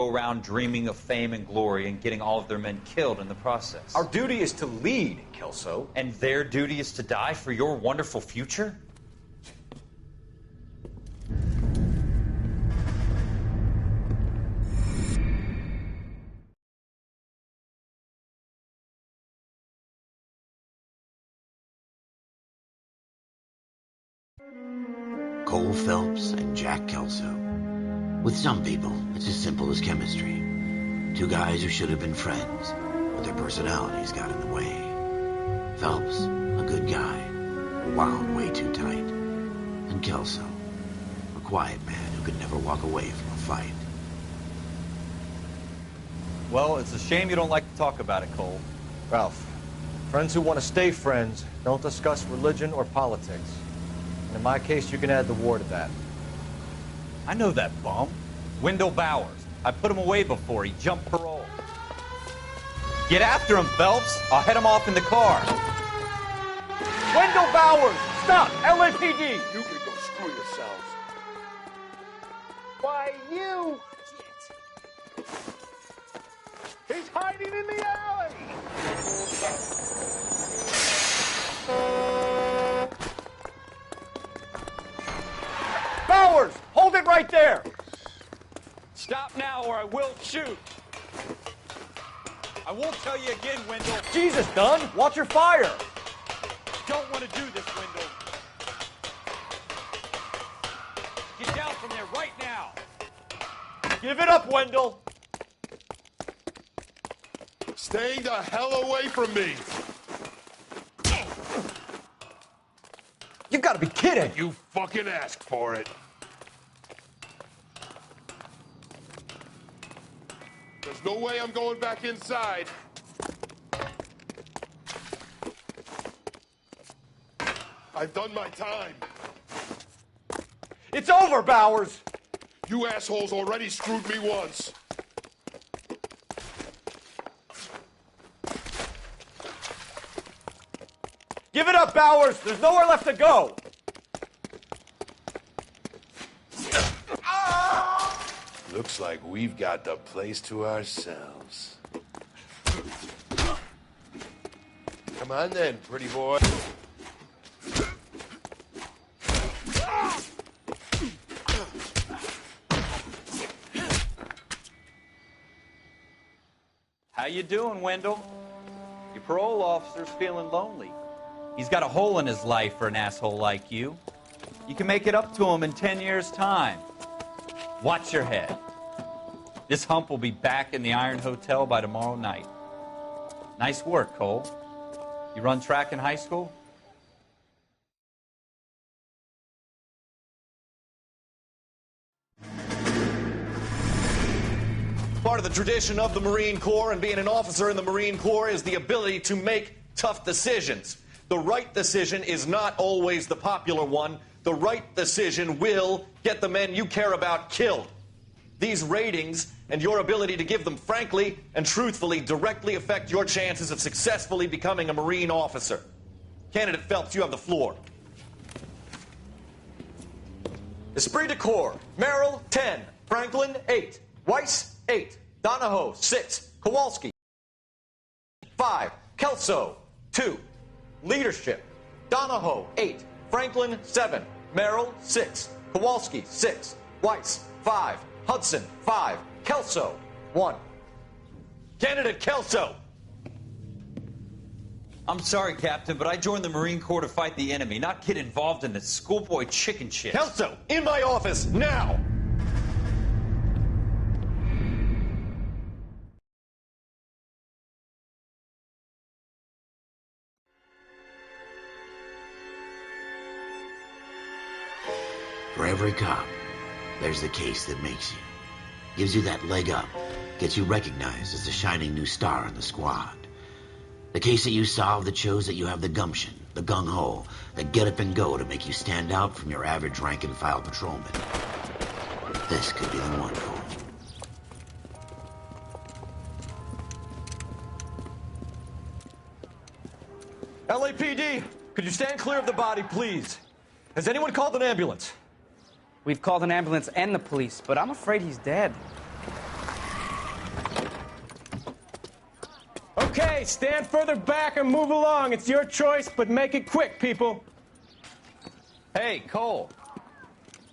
go around dreaming of fame and glory and getting all of their men killed in the process. Our duty is to lead, Kelso. And their duty is to die for your wonderful future? Cole Phelps and Jack Kelso. With some people, it's as simple as chemistry. Two guys who should have been friends, but their personalities got in the way. Phelps, a good guy, wound way too tight. And Kelso, a quiet man who could never walk away from a fight. Well, it's a shame you don't like to talk about it, Cole. Ralph, friends who want to stay friends don't discuss religion or politics. And in my case, you can add the war to that. I know that bum. Wendell Bowers. I put him away before he jumped parole. Get after him, Phelps. I'll head him off in the car. Wendell Bowers! Stop! LAPD! You can go screw yourselves. Why, you! He's hiding in the alley! Bowers! Hold it right there! Stop now or I will shoot. I won't tell you again, Wendell. Jesus, Dunn! Watch your fire! Don't want to do this, Wendell. Get down from there right now. Give it up, Wendell! Staying the hell away from me. You've got to be kidding! You fucking asked for it. There's no way I'm going back inside. I've done my time. It's over, Bowers! You assholes already screwed me once. Give it up, Bowers! There's nowhere left to go! Looks like we've got the place to ourselves. Come on then, pretty boy. How you doing, Wendell? Your parole officer's feeling lonely. He's got a hole in his life for an asshole like you. You can make it up to him in 10 years' time. Watch your head. This hump will be back in the Iron Hotel by tomorrow night. Nice work, Cole. You run track in high school? Part of the tradition of the Marine Corps and being an officer in the Marine Corps is the ability to make tough decisions. The right decision is not always the popular one. The right decision will get the men you care about killed. These ratings and your ability to give them frankly and truthfully directly affect your chances of successfully becoming a Marine officer. Candidate Phelps, you have the floor. Esprit de Corps, Merrill, 10. Franklin, 8. Weiss, 8. Donahoe, 6. Kowalski, 5. Kelso, 2. Leadership, Donahoe, 8. Franklin, 7. Merrill, 6. Kowalski, 6. Weiss, 5. Hudson, 5. Kelso, 1. Candidate Kelso. I'm sorry, Captain, but I joined the Marine Corps to fight the enemy, not get involved in this schoolboy chicken shit. Kelso, in my office, now! For every cop, there's the case that makes you. Gives you that leg up. Gets you recognized as the shining new star in the squad. The case that you solve that shows that you have the gumption, the gung-ho, the get up and go to make you stand out from your average rank-and-file patrolman. This could be the one, Cole. LAPD, could you stand clear of the body, please? Has anyone called an ambulance? We've called an ambulance and the police, but I'm afraid he's dead. Okay, stand further back and move along. It's your choice, but make it quick, people. Hey, Cole.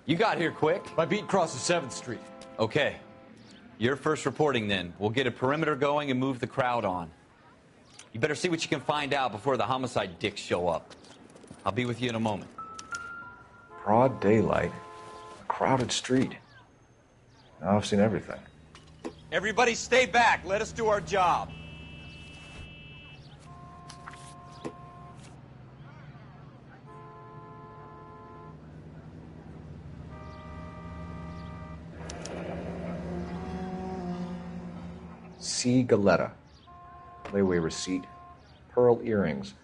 You got here quick. My beat crosses 7th Street. Okay. You're first reporting then. We'll get a perimeter going and move the crowd on. You better see what you can find out before the homicide dicks show up. I'll be with you in a moment. Broad daylight, a crowded street. Now I've seen everything. Everybody stay back. Let us do our job. C. Galetta. Layaway receipt. Pearl earrings.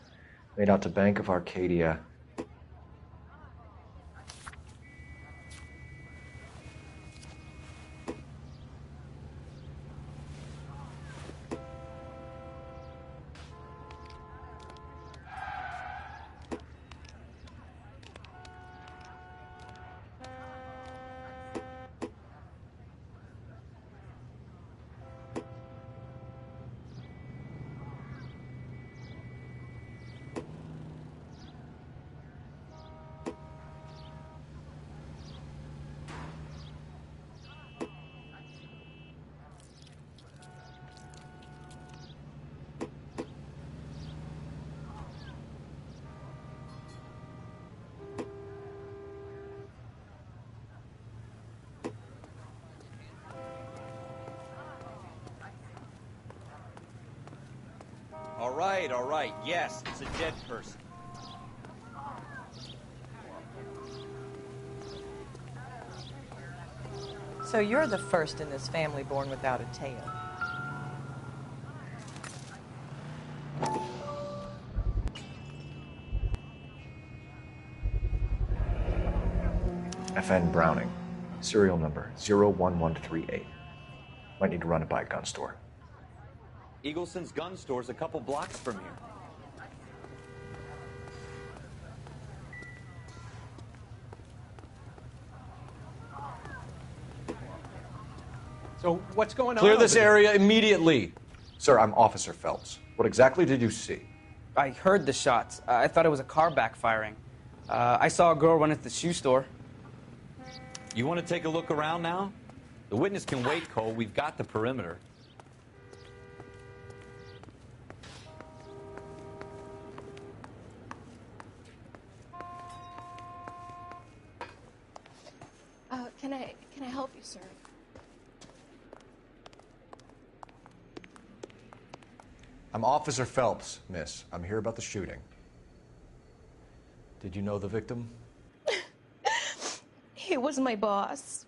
Made out to Bank of Arcadia. All right. Yes, it's a dead person. So you're the first in this family born without a tail. FN Browning. Serial number 01138. Might need to run it by a gun store. Eagleson's gun store's a couple blocks from here. So what's going on? Clear this over there? area immediately. Sir, I'm Officer Phelps. What exactly did you see? I heard the shots. I thought it was a car backfiring. I saw a girl run into the shoe store. You want to take a look around now? The witness can wait, Cole. We've got the perimeter. Can I help you, sir? I'm Officer Phelps, miss. I'm here about the shooting. Did you know the victim? He was my boss,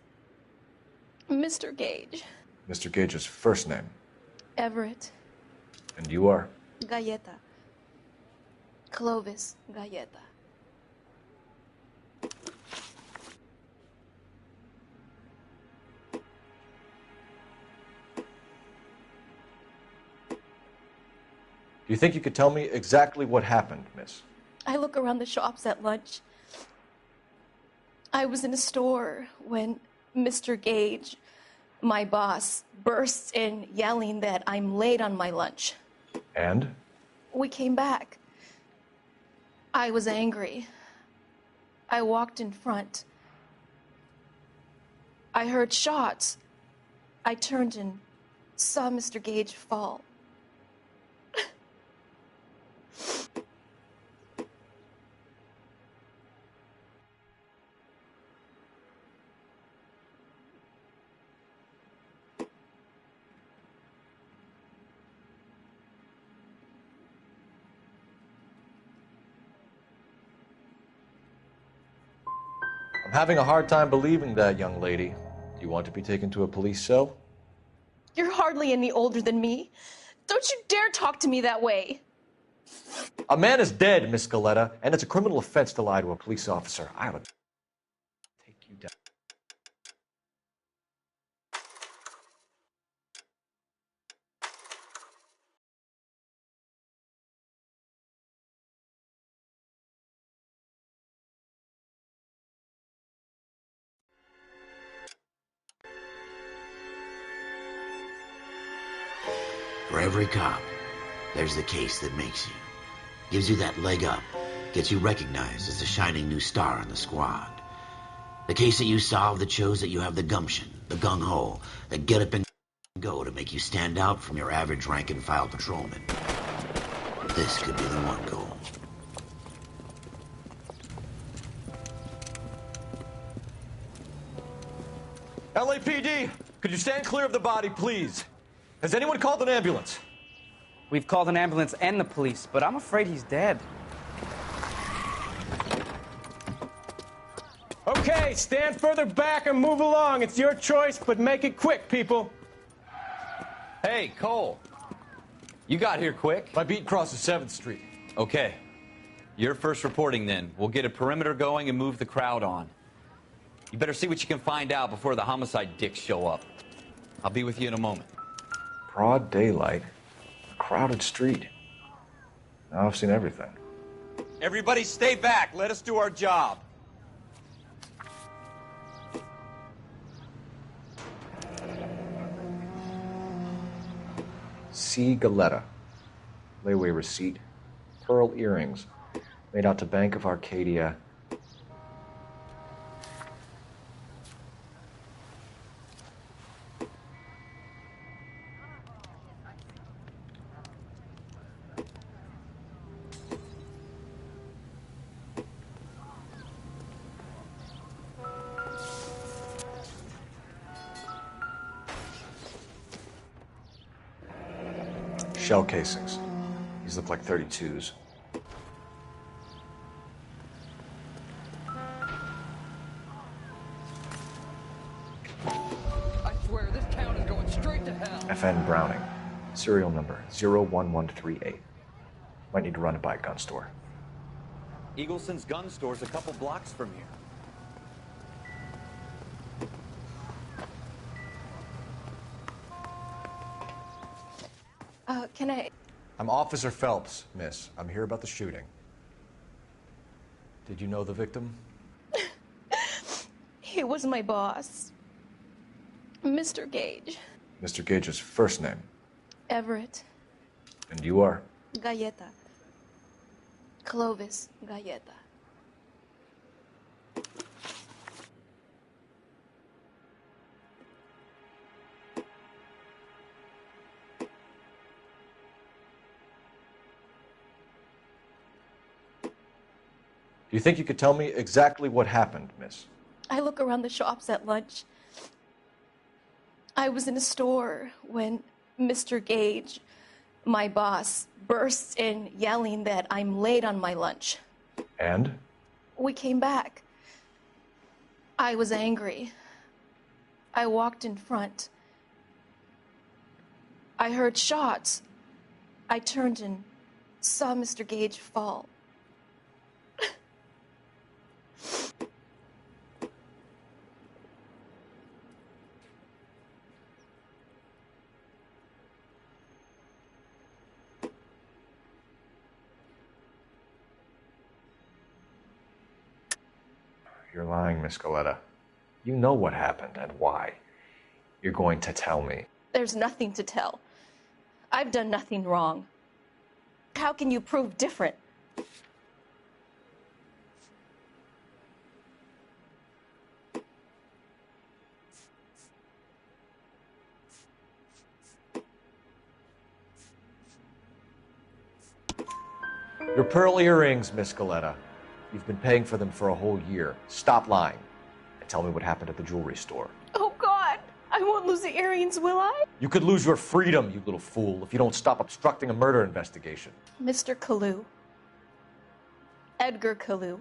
Mr. Gage. Mr. Gage's first name. Everett. And you are? Galleta. Clovis Galleta. Do you think you could tell me exactly what happened, miss? I look around the shops at lunch. I was in a store when Mr. Gage, my boss, bursts in yelling that I'm late on my lunch. And? We came back. I was angry. I walked in front. I heard shots. I turned and saw Mr. Gage fall. I'm having a hard time believing that, young lady. Do you want to be taken to a police cell? You're hardly any older than me. Don't you dare talk to me that way. A man is dead, Miss Galetta, and it's a criminal offense to lie to a police officer. I ought to take you down. For every cop, there's the case that makes you. Gives you that leg up. Gets you recognized as the shining new star in the squad. The case that you solve that shows that you have the gumption, the gung-ho, the get up and go to make you stand out from your average rank-and-file patrolman. This could be the one goal. LAPD, could you stand clear of the body, please? Has anyone called an ambulance? We've called an ambulance and the police, but I'm afraid he's dead. Okay, stand further back and move along. It's your choice, but make it quick, people. Hey, Cole. You got here quick. My beat crosses 7th Street. Okay. You're first reporting then. We'll get a perimeter going and move the crowd on. You better see what you can find out before the homicide dicks show up. I'll be with you in a moment. Broad daylight. A crowded street. Now I've seen everything. Everybody stay back. Let us do our job. C. Galetta. Layaway receipt. Pearl earrings. Made out to Bank of Arcadia. Shell casings. These look like 32s. I swear, this town is going straight to hell. FN Browning. Serial number 01138. Might need to run it by a gun store. Eagleson's gun store's a couple blocks from here. Can I... I'm Officer Phelps, miss. I'm here about the shooting. Did you know the victim? He was my boss. Mr. Gage. Mr. Gage's first name. Everett. And you are? Galleta. Clovis Galleta. Do you think you could tell me exactly what happened, miss? I look around the shops at lunch. I was in a store when Mr. Gage, my boss, bursts in yelling that I'm late on my lunch. And? We came back. I was angry. I walked in front. I heard shots. I turned and saw Mr. Gage fall. You're lying, Miss Galetta. You know what happened and why. You're going to tell me. There's nothing to tell. I've done nothing wrong. How can you prove different? Your pearl earrings, Miss Galetta. You've been paying for them for a whole year. Stop lying and tell me what happened at the jewelry store. Oh, God. I won't lose the earrings, will I? You could lose your freedom, you little fool, if you don't stop obstructing a murder investigation. Mr. Kalu. Edgar Kalu.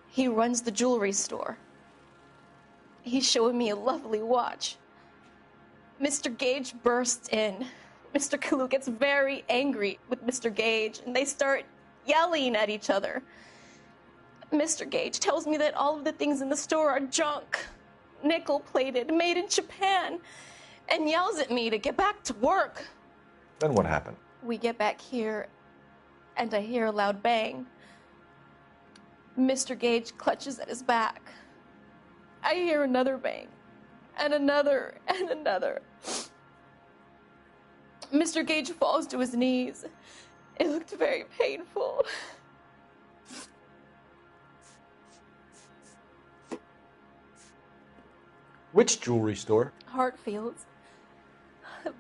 He runs the jewelry store. He's showing me a lovely watch. Mr. Gage bursts in. Mr. Kalu gets very angry with Mr. Gage, and they start yelling at each other. Mr. Gage tells me that all of the things in the store are junk, nickel-plated, made in Japan, and yells at me to get back to work. Then what happened? We get back here, and I hear a loud bang. Mr. Gage clutches at his back. I hear another bang, and another, and another. Mr. Gage falls to his knees. It looked very painful. Which jewelry store? Hartfield's.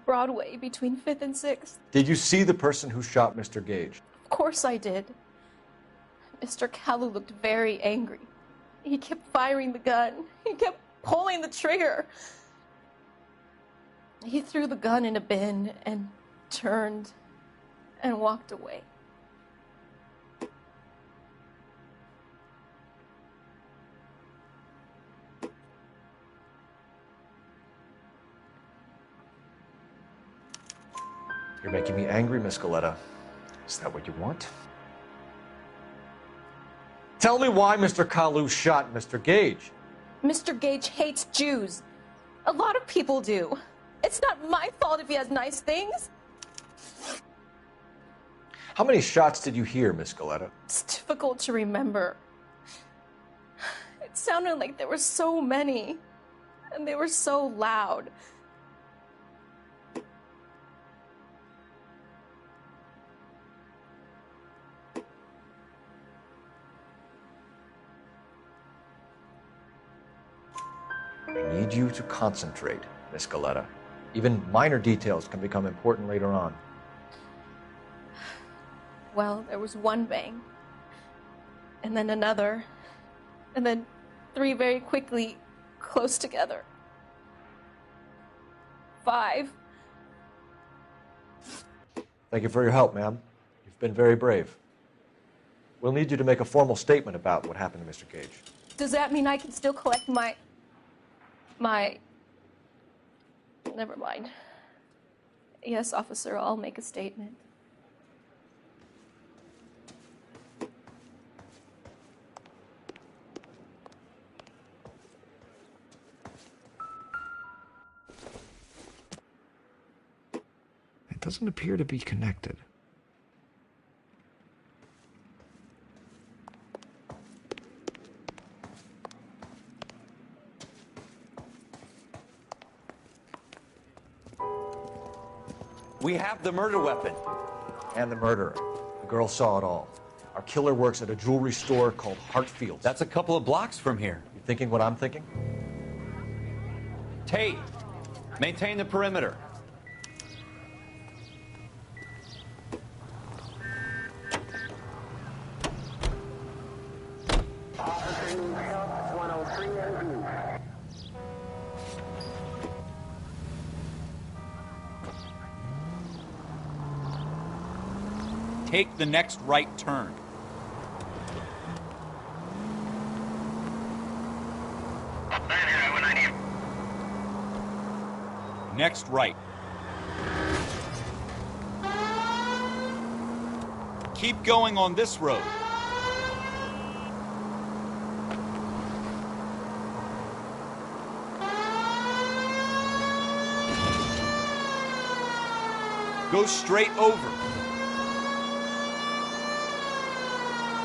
Broadway, between 5th and 6th. Did you see the person who shot Mr. Gage? Of course I did. Mr. Kalu looked very angry. He kept firing the gun. He kept pulling the trigger. He threw the gun in a bin and turned and walked away. You're making me angry, Miss Galetta. Is that what you want? Tell me why Mr. Kalu shot Mr. Gage. Mr. Gage hates Jews. A lot of people do. It's not my fault if he has nice things. How many shots did you hear, Miss Galetta? It's difficult to remember. It sounded like there were so many, and they were so loud. I need you to concentrate, Miss Galetta. Even minor details can become important later on. Well, there was one bang, and then another, and then 3 very quickly, close together. 5. Thank you for your help, ma'am. You've been very brave. We'll need you to make a formal statement about what happened to Mr. Gage. Does that mean I can still collect my... Never mind. Yes, officer, I'll make a statement. It doesn't appear to be connected. We have the murder weapon. And the murderer. The girl saw it all. Our killer works at a jewelry store called Hartfield's. That's a couple of blocks from here. You thinking what I'm thinking? Tate, maintain the perimeter. Take the next right turn. Next right. Keep going on this road. Go straight over.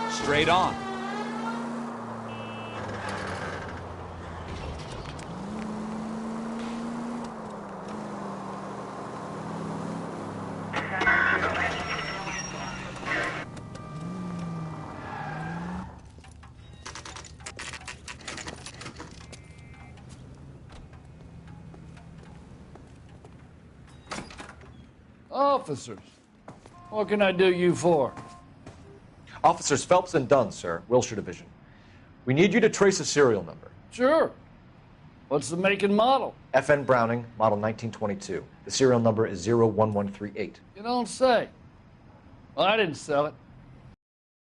Straight on. Officers, what can I do you for? Officers Phelps and Dunn, sir, Wilshire Division. We need you to trace a serial number. Sure. What's the make and model? FN Browning, model 1922. The serial number is 01138. You don't say. Well, I didn't sell it.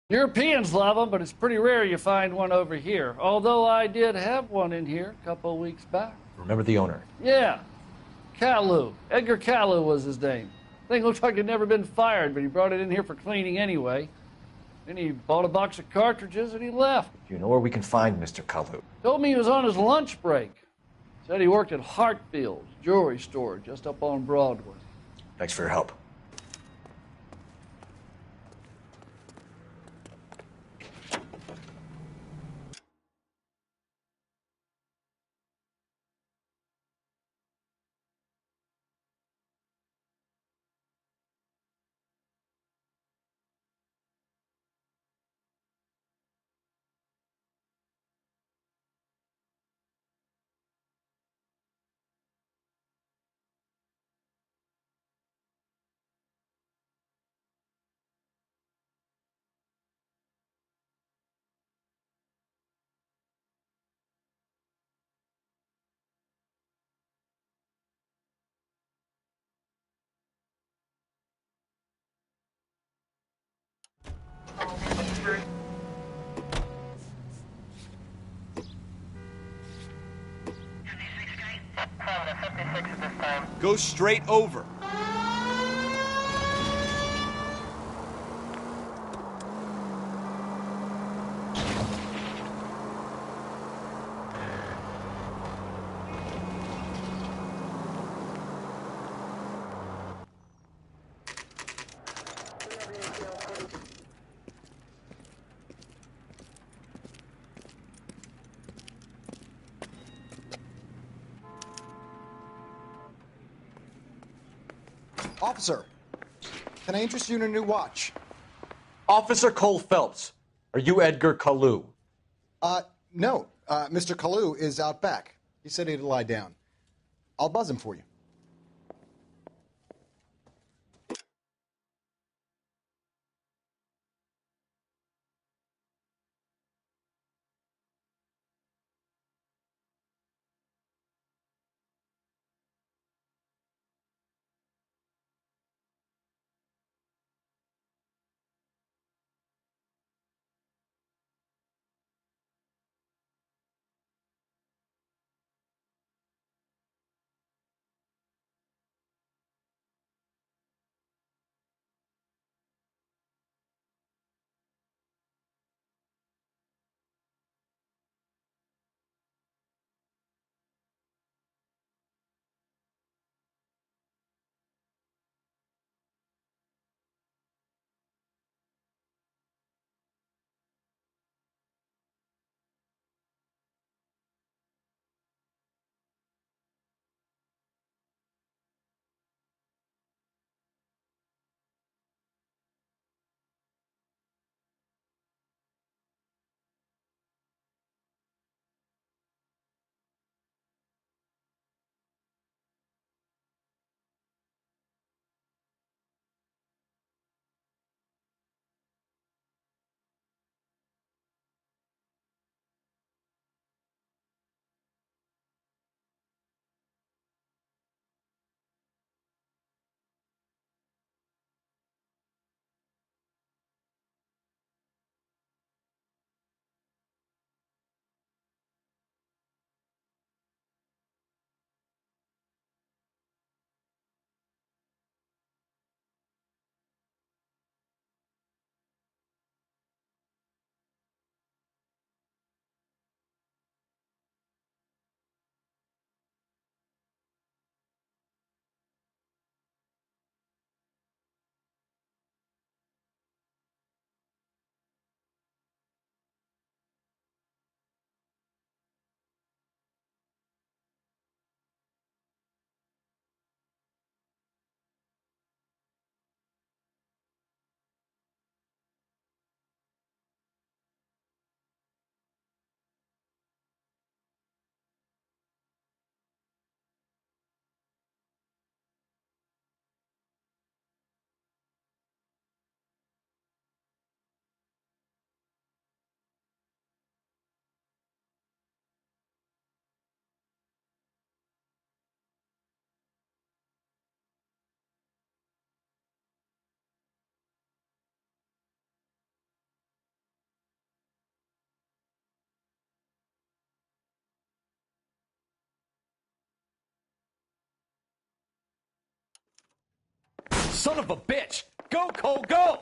Europeans love them, but it's pretty rare you find one over here. Although I did have one in here a couple of weeks back. Remember the owner? Yeah. Kalu. Edgar Kalu was his name. Thing looked like it'd never been fired, but he brought it in here for cleaning anyway. Then he bought a box of cartridges and he left. Do you know where we can find Mr. Kalu? Told me he was on his lunch break. Said he worked at Hartfield's jewelry store just up on Broadway. Thanks for your help. Go straight over. Officer, can I interest you in a new watch? Officer Cole Phelps, are you Edgar Kalu? No. Mr. Kalu is out back. He said he'd lie down. I'll buzz him for you. Son of a bitch! Go, Cole, go!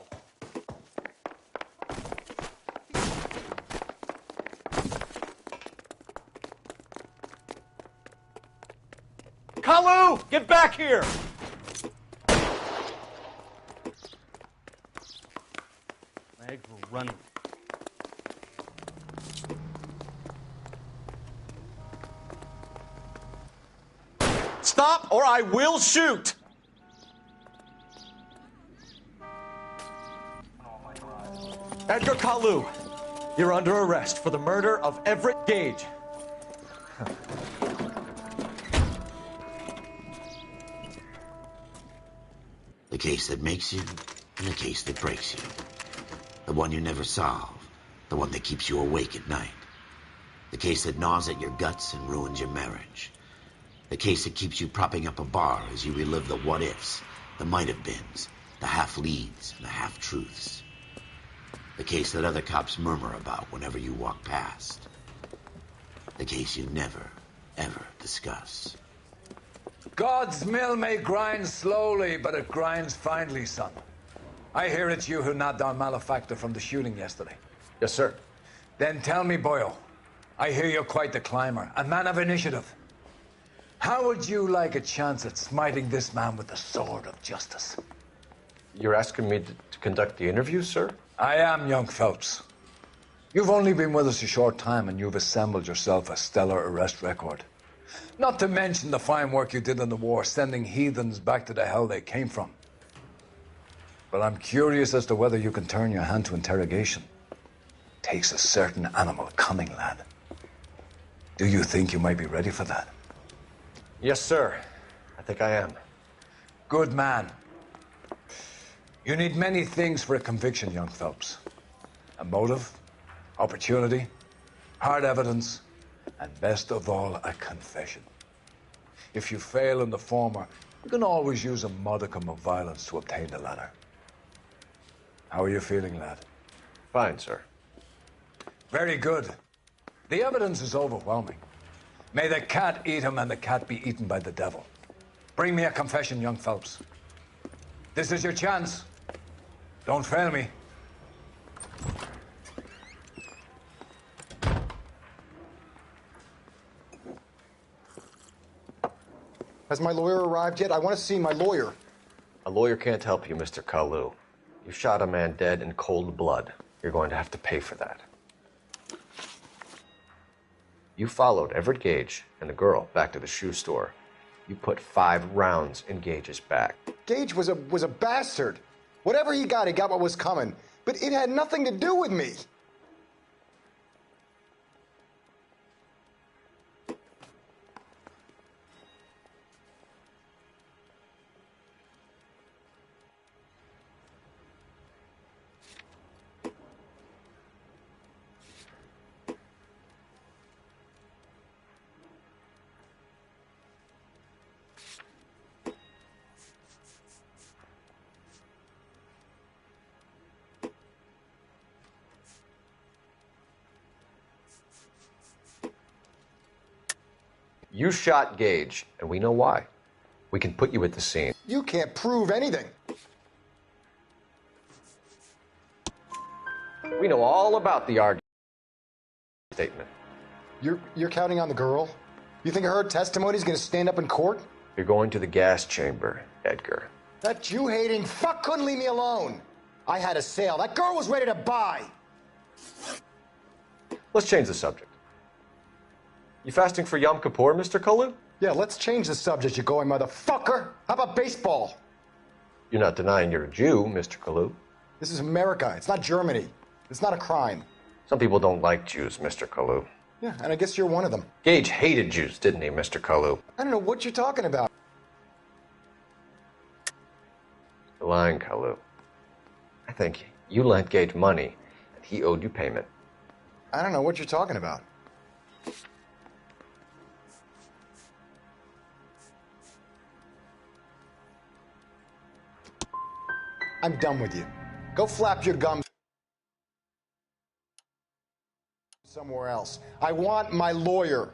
Kalu, get back here! Legs were running. Stop or I will shoot! Edgar Kalu, you're under arrest for the murder of Everett Gage. The case that makes you and the case that breaks you. The one you never solve. The one that keeps you awake at night. The case that gnaws at your guts and ruins your marriage. The case that keeps you propping up a bar as you relive the what-ifs, the might-have-beens, the half-leads, and the half-truths. The case that other cops murmur about whenever you walk past. The case you never, ever discuss. God's mill may grind slowly, but it grinds finely, son. I hear it's you who nabbed down Malefactor from the shooting yesterday. Yes, sir. Then tell me, Boyle, I hear you're quite the climber, a man of initiative. How would you like a chance at smiting this man with the sword of justice? You're asking me to conduct the interview, sir? I am, young Phelps. You've only been with us a short time and you've assembled yourself a stellar arrest record. Not to mention the fine work you did in the war, sending heathens back to the hell they came from. But I'm curious as to whether you can turn your hand to interrogation. Takes a certain animal cunning, lad. Do you think you might be ready for that? Yes, sir. I think I am. Good man. You need many things for a conviction, young Phelps. A motive, opportunity, hard evidence, and best of all, a confession. If you fail in the former, you can always use a modicum of violence to obtain the latter. How are you feeling, lad? Fine, sir. Very good. The evidence is overwhelming. May the cat eat him and the cat be eaten by the devil. Bring me a confession, young Phelps. This is your chance. Don't fail me. Has my lawyer arrived yet? I want to see my lawyer. A lawyer can't help you, Mr. Kalu. You shot a man dead in cold blood. You're going to have to pay for that. You followed Everett Gage and the girl back to the shoe store. You put 5 rounds in Gage's back. Gage was a bastard. Whatever he got what was coming. But it had nothing to do with me. You shot Gage, and we know why. We can put you at the scene. You can't prove anything. We know all about the argument statement. You're counting on the girl? You think her testimony is going to stand up in court? You're going to the gas chamber, Edgar. That Jew-hating fuck couldn't leave me alone. I had a sale. That girl was ready to buy. Let's change the subject. You fasting for Yom Kippur, Mr. Kalu? Yeah, let's change the subject, you going motherfucker. How about baseball? You're not denying you're a Jew, Mr. Kalu. This is America. It's not Germany. It's not a crime. Some people don't like Jews, Mr. Kalu. Yeah, and I guess you're one of them. Gage hated Jews, didn't he, Mr. Kalu? I don't know what you're talking about. You're lying, Kalu. I think you lent Gage money, and he owed you payment. I don't know what you're talking about. I'm done with you. Go flap your gums somewhere else. I want my lawyer.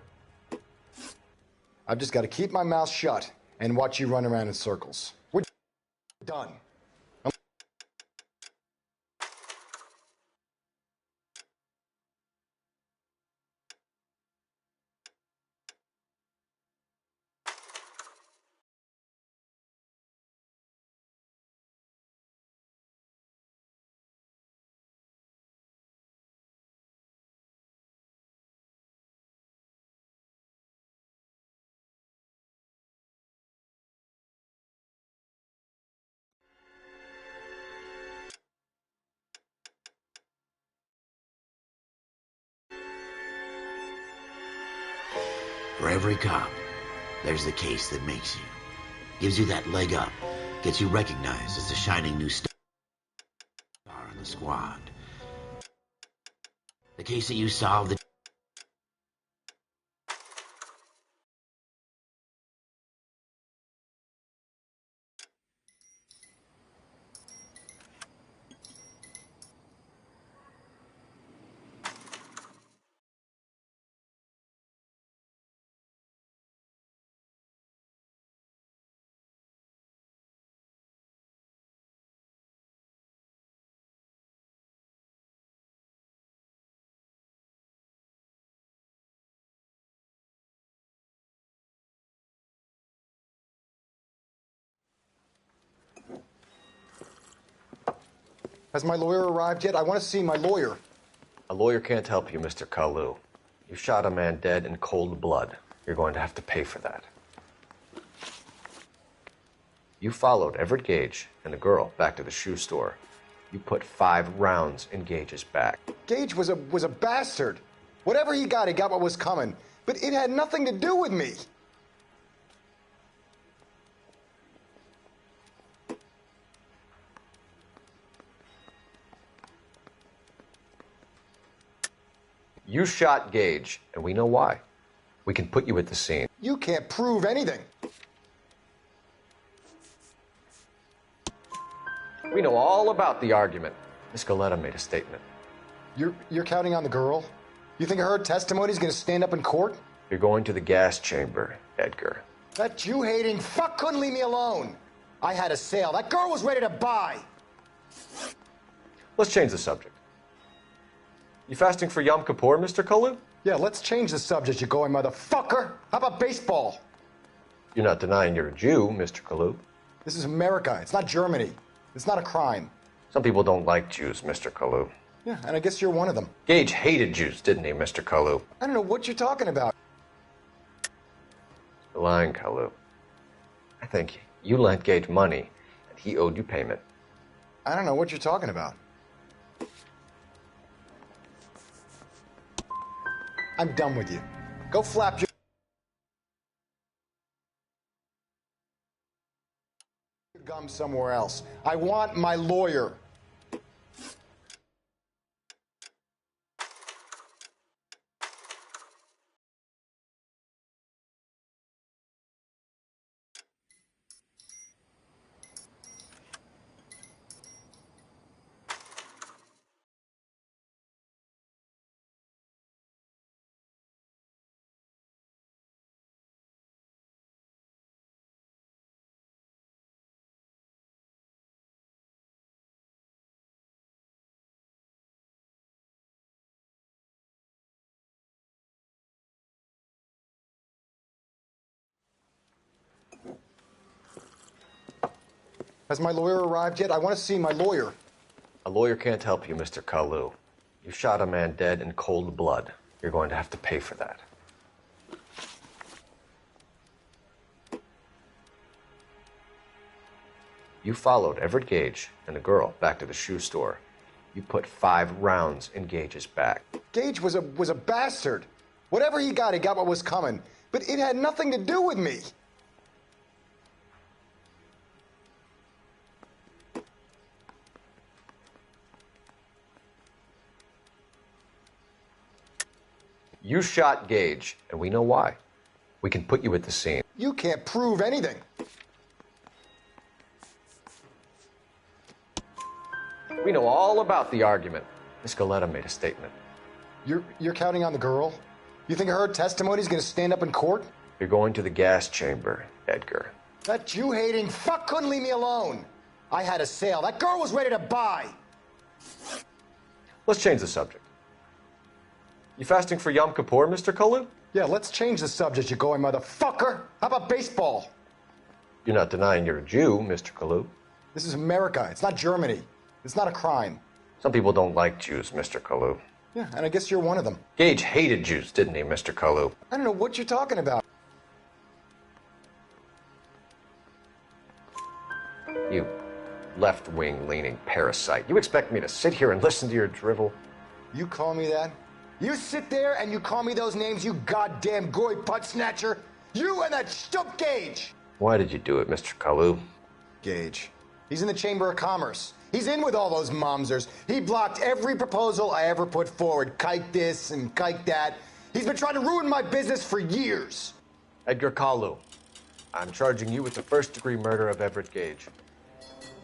I've just got to keep my mouth shut and watch you run around in circles. We're done. For every cop, there's the case that makes you. Gives you that leg up. Gets you recognized as the shining new star in the squad. The case that you solve, the Has my lawyer arrived yet? I want to see my lawyer. A lawyer can't help you, Mr. Kalu. You shot a man dead in cold blood. You're going to have to pay for that. You followed Everett Gage and the girl back to the shoe store. You put 5 rounds in Gage's back. Gage was a bastard. Whatever he got what was coming. But it had nothing to do with me. You shot Gage, and we know why. We can put you at the scene. You can't prove anything. We know all about the argument. Miss Galetta made a statement. You're counting on the girl? You think her testimony's gonna stand up in court? You're going to the gas chamber, Edgar. That Jew-hating fuck couldn't leave me alone. I had a sale. That girl was ready to buy. Let's change the subject. You fasting for Yom Kippur, Mr. Kalu? Yeah, let's change the subject, you going motherfucker. How about baseball? You're not denying you're a Jew, Mr. Kalu. This is America. It's not Germany. It's not a crime. Some people don't like Jews, Mr. Kalu. Yeah, and I guess you're one of them. Gage hated Jews, didn't he, Mr. Kalu? I don't know what you're talking about. You're lying, Kalu. I think you lent Gage money, and he owed you payment. I don't know what you're talking about. I'm done with you. Go flap your gum somewhere else. I want my lawyer. Has my lawyer arrived yet? I want to see my lawyer. A lawyer can't help you, Mr. Kalu. You shot a man dead in cold blood. You're going to have to pay for that. You followed Everett Gage and the girl back to the shoe store. You put 5 rounds in Gage's back. Gage was a bastard. Whatever he got what was coming. But it had nothing to do with me. You shot Gage, and we know why. We can put you at the scene. You can't prove anything. We know all about the argument. Miss Galetta made a statement. You're counting on the girl? You think her testimony's gonna stand up in court? You're going to the gas chamber, Edgar. That Jew-hating fuck couldn't leave me alone. I had a sale. That girl was ready to buy. Let's change the subject. You fasting for Yom Kippur, Mr. Kalu? Yeah, let's change the subject, you going motherfucker. How about baseball? You're not denying you're a Jew, Mr. Kalu. This is America. It's not Germany. It's not a crime. Some people don't like Jews, Mr. Kalu. Yeah, and I guess you're one of them. Gage hated Jews, didn't he, Mr. Kalu? I don't know what you're talking about. You left-wing leaning parasite. You expect me to sit here and listen to your drivel? You call me that? You sit there and you call me those names, you goddamn goy putt snatcher? You and that stup Gage! Why did you do it, Mr. Kalu? Gage. He's in the Chamber of Commerce. He's in with all those momsers. He blocked every proposal I ever put forward. Kike this and kike that. He's been trying to ruin my business for years. Edgar Kalu, I'm charging you with the first-degree murder of Everett Gage.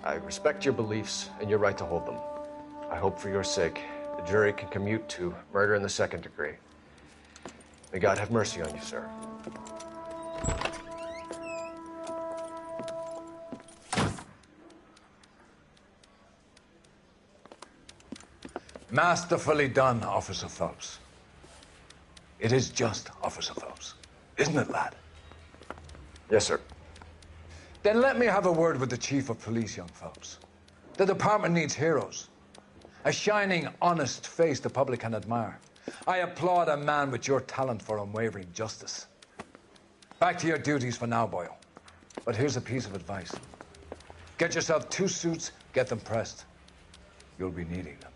I respect your beliefs and your right to hold them. I hope for your sake the jury can commute to murder in the second degree. May God have mercy on you, sir. Masterfully done, Officer Phelps. It is just, Officer Phelps. Isn't it, lad? Yes, sir. Then let me have a word with the Chief of Police, young Phelps. The department needs heroes, A shining, honest face the public can admire. I applaud a man with your talent for unwavering justice. Back to your duties for now, Boyle. But here's a piece of advice. Get yourself 2 suits, get them pressed. You'll be needing them.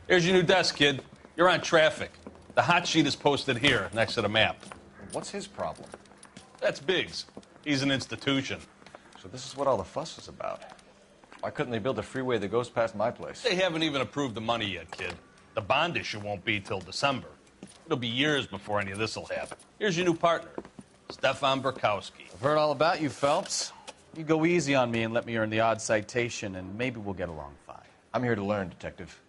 Here's your new desk, kid. You're on traffic. The hot sheet is posted here, next to the map. What's his problem? That's Biggs. He's an institution. So this is what all the fuss is about. Why couldn't they build a freeway that goes past my place? They haven't even approved the money yet, kid. The bond issue won't be till December. It'll be years before any of this will happen. Here's your new partner, Stefan Burkowski. I've heard all about you, Phelps. You go easy on me and let me earn the odd citation, and maybe we'll get along fine. I'm here to learn, Detective.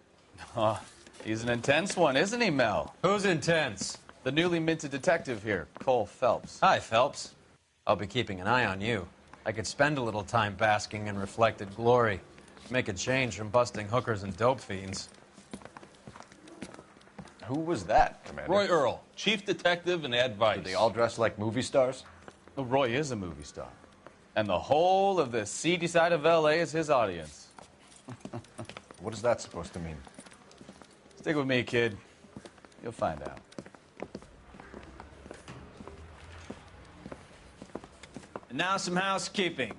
Oh, he's an intense one, isn't he, Mel? Who's intense? The newly minted detective here, Cole Phelps. Hi, Phelps. I'll be keeping an eye on you. I could spend a little time basking in reflected glory. Make a change from busting hookers and dope fiends. Who was that, Commander? Roy Earl, chief detective and advice. Do they all dress like movie stars? Well, Roy is a movie star. And the whole of the seedy side of L.A. is his audience. What is that supposed to mean? Stick with me, kid. You'll find out. And now some housekeeping.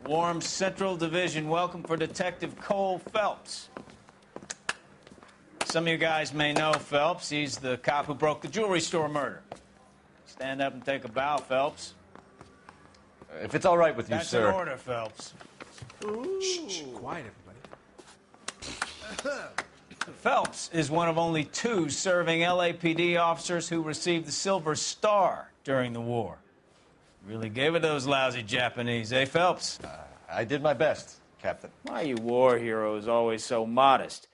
Warm Central Division welcome for Detective Cole Phelps. Some of you guys may know Phelps. He's the cop who broke the jewelry store murder. Stand up and take a bow, Phelps. If it's all right with you, That's sir. an order, Phelps. Shh, quiet, everybody. Phelps is one of only 2 serving LAPD officers who received the Silver Star during the war. Really gave it to those lousy Japanese, eh, Phelps? I did my best, Captain. Why are you war heroes always so modest?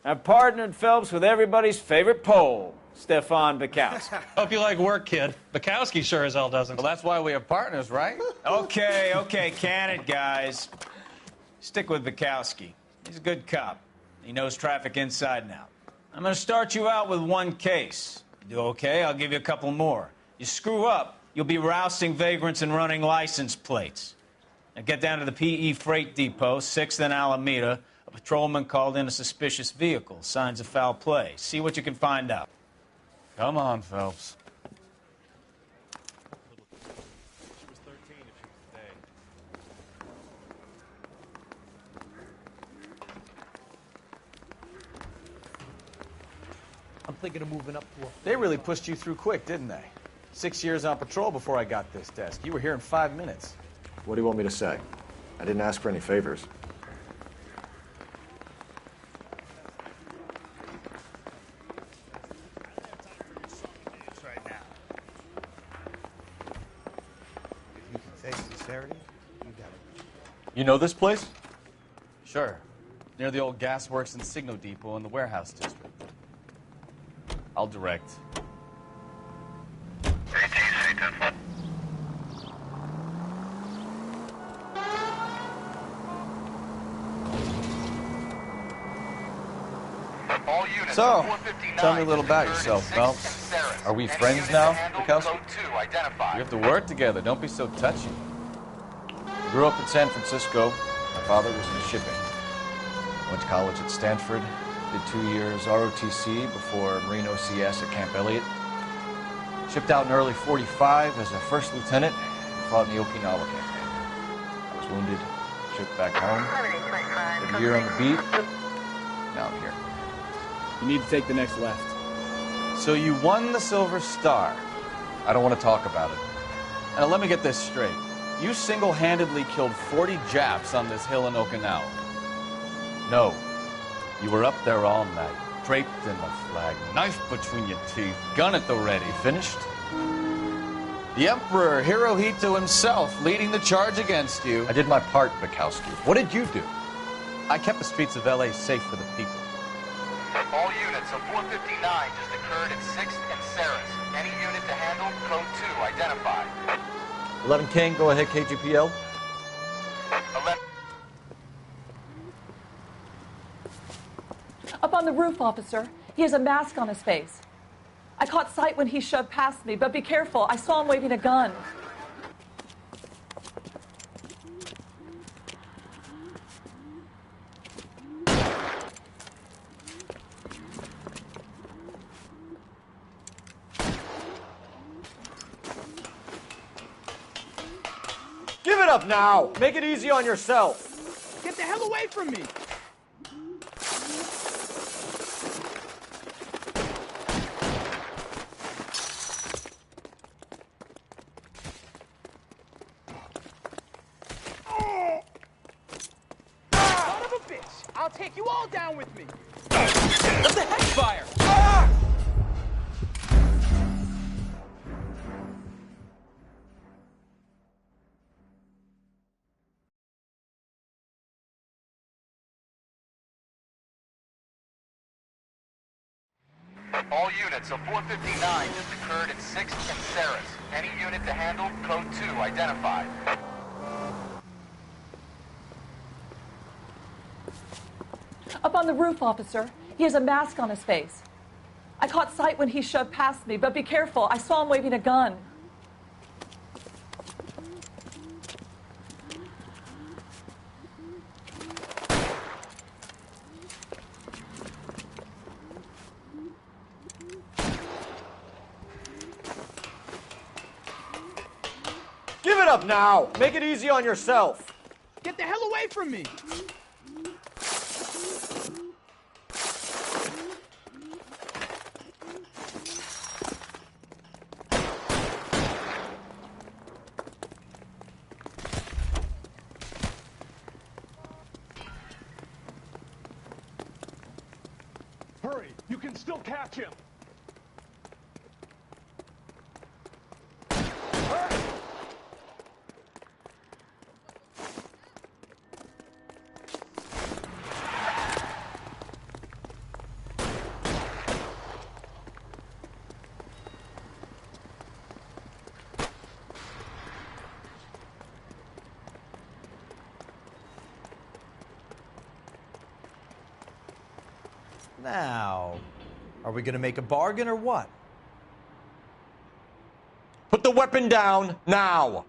I've partnered Phelps with everybody's favorite Pole, Stefan Bukowski. Hope you like work, kid. Bukowski sure as hell doesn't. Well, that's why we have partners, right? Okay, can it, guys. Stick with Bukowski. He's a good cop. He knows traffic inside and out. I'm going to start you out with 1 case. You do okay, I'll give you a couple more. You screw up, you'll be rousting vagrants and running license plates. Now get down to the PE Freight Depot, 6th and Alameda. A patrolman called in a suspicious vehicle. Signs of foul play. See what you can find out. Come on, Phelps. I'm thinking of moving up to a... They really pushed you through quick, didn't they? 6 years on patrol before I got this desk. You were here in 5 minutes. What do you want me to say? I didn't ask for any favors. You know this place? Sure. Near the old gasworks and Signo Depot in the warehouse district. I'll direct. So, tell me a little about yourself, Phelps. Are we friends now, Bukowski? We have to work together. Don't be so touchy. I grew up in San Francisco. My father was in shipping. Went to college at Stanford. Did 2 years ROTC before Marine OCS at Camp Elliott. Shipped out in early 45 as a first lieutenant. Fought in the Okinawa campaign. I was wounded, shipped back home. Did a year on the beat. Now I'm here. You need to take the next left. So you won the Silver Star. I don't want to talk about it. Now let me get this straight. You single-handedly killed 40 Japs on this hill in Okinawa. No. You were up there all night, draped in the flag, knife between your teeth, gun at the ready. Finished? The Emperor Hirohito himself leading the charge against you. I did my part, Bukowski. What did you do? I kept the streets of L.A. safe for the people. All units, a 459 just occurred at 6th and Saris. Any unit to handle, code 2, identify. 11 King, go ahead, KGPL. 11. Up on the roof, officer. He has a mask on his face. I caught sight when he shoved past me, but be careful. I saw him waving a gun. Give it up now! Make it easy on yourself! Get the hell away from me! Son of a bitch! I'll take you all down with me! What the heck, fire? All units, a 459 just occurred at 6th and Saris. Any unit to handle, code 2, identify. Up on the roof, officer. He has a mask on his face. I caught sight when he shoved past me, but be careful. I saw him waving a gun. Give it up now! Make it easy on yourself! Get the hell away from me! Hurry! You can still catch him! Now, are we gonna make a bargain or what? Put the weapon down, now!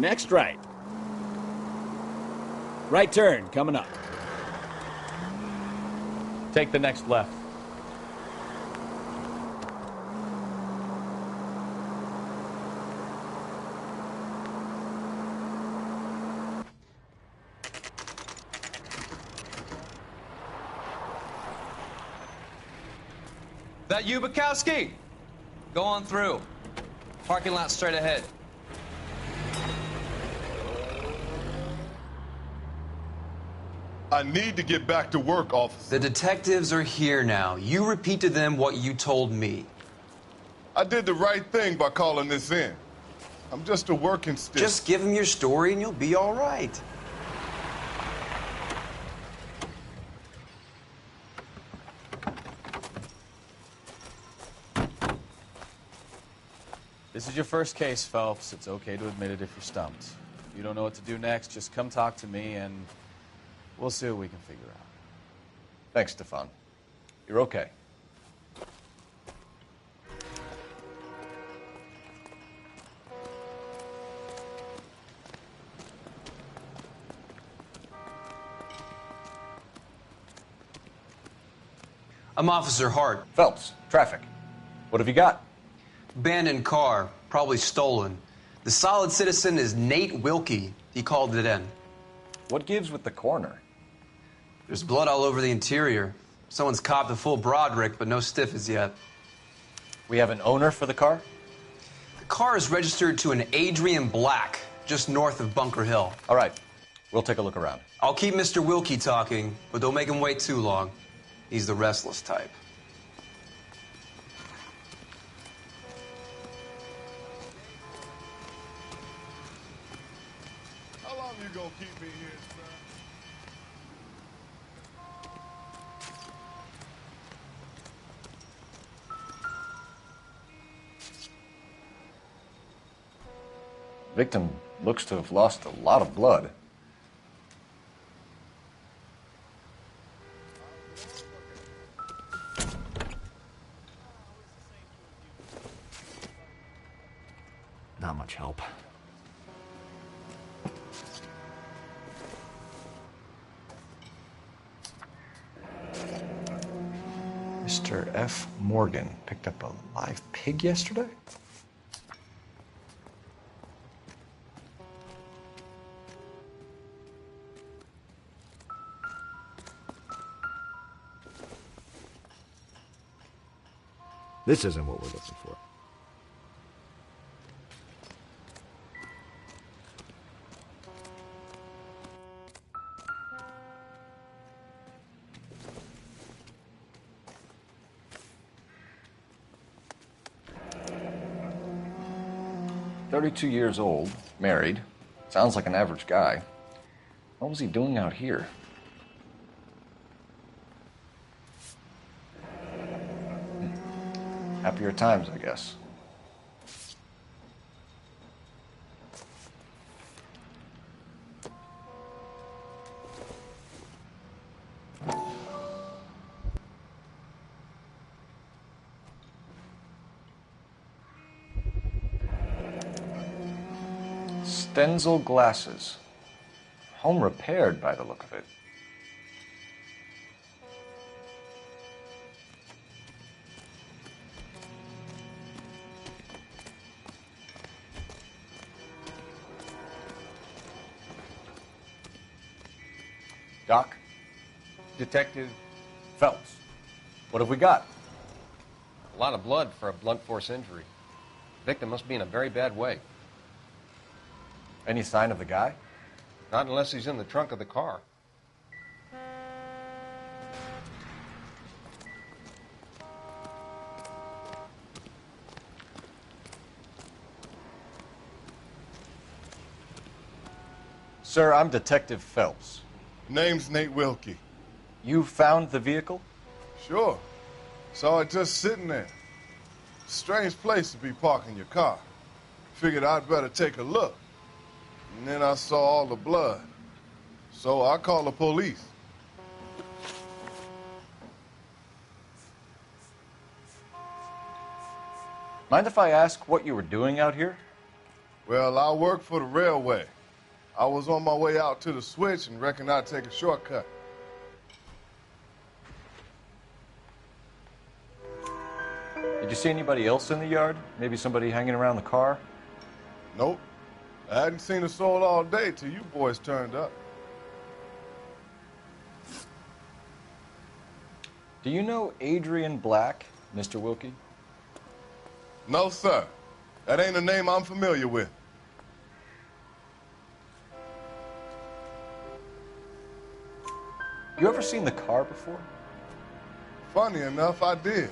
next right. Right turn, coming up. Take the next left. That you, Bukowski? Go on through. Parking lot straight ahead. I need to get back to work, officer. The detectives are here now. You repeat to them what you told me. I did the right thing by calling this in. I'm just a working stiff. Just give them your story and you'll be all right. This is your first case, Phelps. It's okay to admit it if you're stumped. If you don't know what to do next, just come talk to me and we'll see what we can figure out. Thanks, Stefan. You're okay. I'm Officer Hart. Phelps, traffic. What have you got? Abandoned car, probably stolen. The solid citizen is Nate Wilkie. He called it in. What gives with the coroner? There's blood all over the interior. Someone's copped a full Broderick, but no stiff as yet. We have an owner for the car? The car is registered to an Adrian Black, just north of Bunker Hill. All right. We'll take a look around. I'll keep Mr. Wilkie talking, but don't make him wait too long. He's the restless type. How long you gonna keep me here, son? Victim looks to have lost a lot of blood. Not much help. Mr. F. Morgan picked up a live pig yesterday? This isn't what we're looking for. "32 years old, married. Sounds like an average guy. What was he doing out here?" Happier times, I guess. Stenzel glasses. Home repaired by the look of it. Doc? Detective Phelps. What have we got? A lot of blood for a blunt force injury. Victim must be in a very bad way. Any sign of the guy? Not unless he's in the trunk of the car. Sir, I'm Detective Phelps. Name's Nate Wilkie. You found the vehicle? Sure. Saw it just sitting there. Strange place to be parking your car. Figured I'd better take a look. And then I saw all the blood. So I called the police. Mind if I ask what you were doing out here? Well, I work for the railway. I was on my way out to the switch and reckoned I'd take a shortcut. Did you see anybody else in the yard? Maybe somebody hanging around the car? Nope. I hadn't seen a soul all day till you boys turned up. Do you know Adrian Black, Mr. Wilkie? No, sir. That ain't a name I'm familiar with. You ever seen the car before? Funny enough, I did.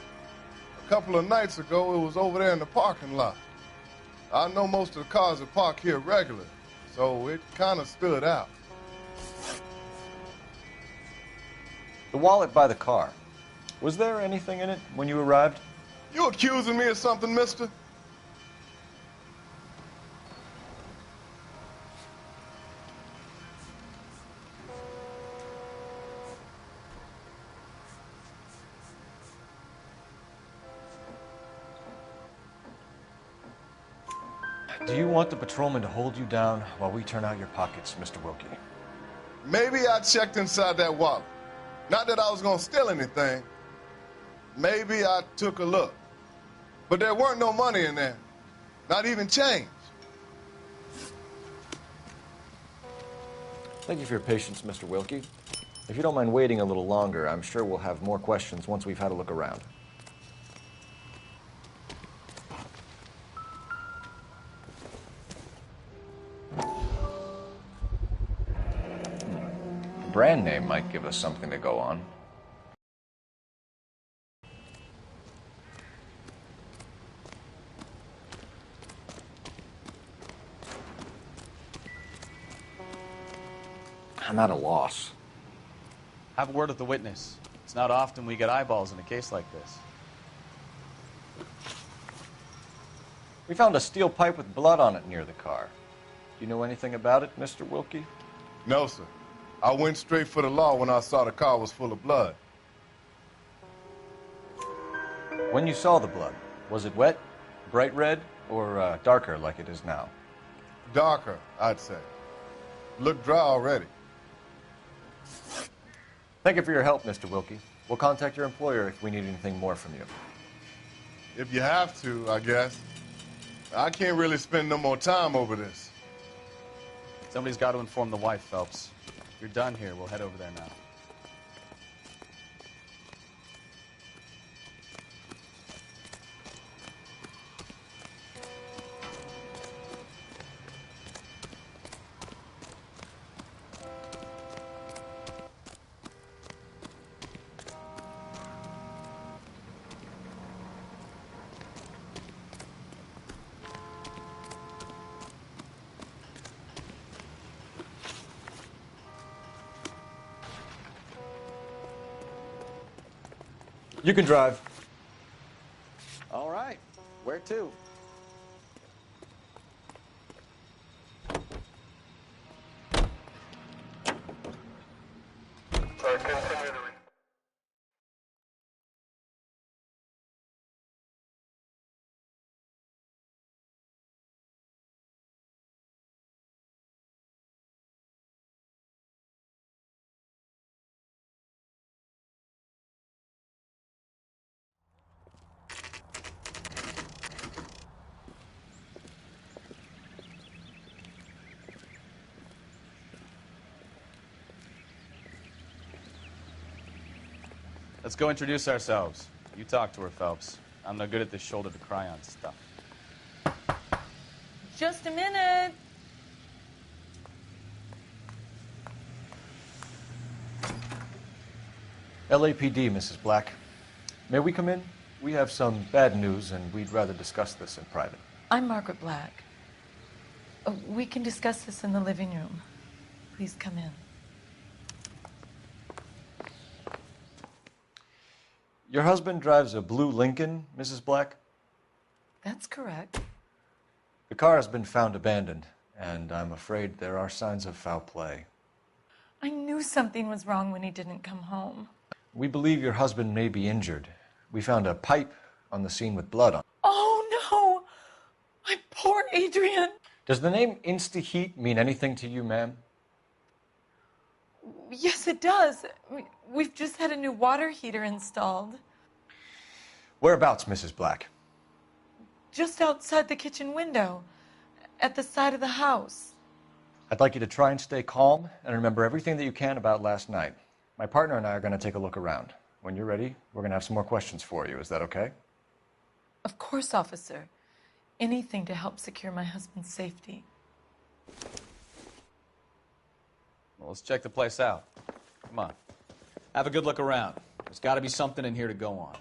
A couple of nights ago, it was over there in the parking lot. I know most of the cars that park here regularly, so it kind of stood out. The wallet by the car. Was there anything in it when you arrived? You accusing me of something, mister? Do you want the patrolman to hold you down while we turn out your pockets, Mr. Wilkie? Maybe I checked inside that wallet. Not that I was gonna steal anything. Maybe I took a look. But there weren't no money in there. Not even change. Thank you for your patience, Mr. Wilkie. If you don't mind waiting a little longer, I'm sure we'll have more questions once we've had a look around. Brand name might give us something to go on. I'm at a loss. Have a word with the witness. It's not often we get eyeballs in a case like this. We found a steel pipe with blood on it near the car. Do you know anything about it, Mr. Wilkie? No, sir. I went straight for the law when I saw the car was full of blood. When you saw the blood, was it wet, bright red, or darker like it is now? Darker, I'd say. Looked dry already. Thank you for your help, Mr. Wilkie. We'll contact your employer if we need anything more from you. If you have to, I guess. I can't really spend no more time over this. Somebody's got to inform the wife, Phelps. If you're done here, we'll head over there now. You can drive. All right. Where to? Let's go introduce ourselves. You talk to her, Phelps. I'm no good at this shoulder to cry on stuff. Just a minute. LAPD, Mrs. Black. May we come in? We have some bad news, and we'd rather discuss this in private. I'm Margaret Black. We can discuss this in the living room. Please come in. Your husband drives a blue Lincoln, Mrs. Black? That's correct. The car has been found abandoned, and I'm afraid there are signs of foul play. I knew something was wrong when he didn't come home. We believe your husband may be injured. We found a pipe on the scene with blood on it. Oh, no! My poor Adrian! Does the name Insta-Heat mean anything to you, ma'am? Yes, it does. We've just had a new water heater installed. Whereabouts, Mrs. Black? Just outside the kitchen window, at the side of the house. I'd like you to try and stay calm and remember everything that you can about last night. My partner and I are going to take a look around. When you're ready, we're going to have some more questions for you. Is that okay? Of course, officer. Anything to help secure my husband's safety. Well, let's check the place out. Come on. Have a good look around. There's got to be something in here to go on.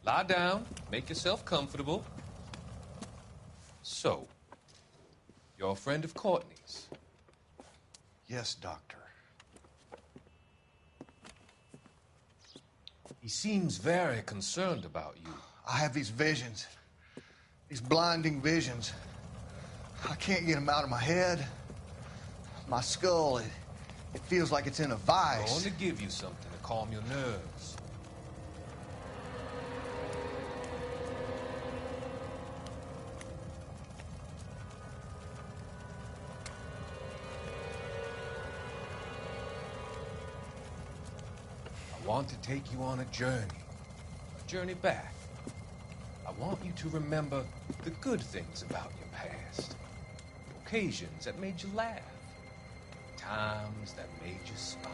Lie down. Make yourself comfortable. So, you're a friend of Courtney's? Yes, Doctor. He seems very concerned about you. I have these visions. These blinding visions. I can't get them out of my head. My skull, it feels like it's in a I vice. want to give you something to calm your nerves. I want to take you on a journey back. I want you to remember the good things about your past, occasions that made you laugh, times that made you smile.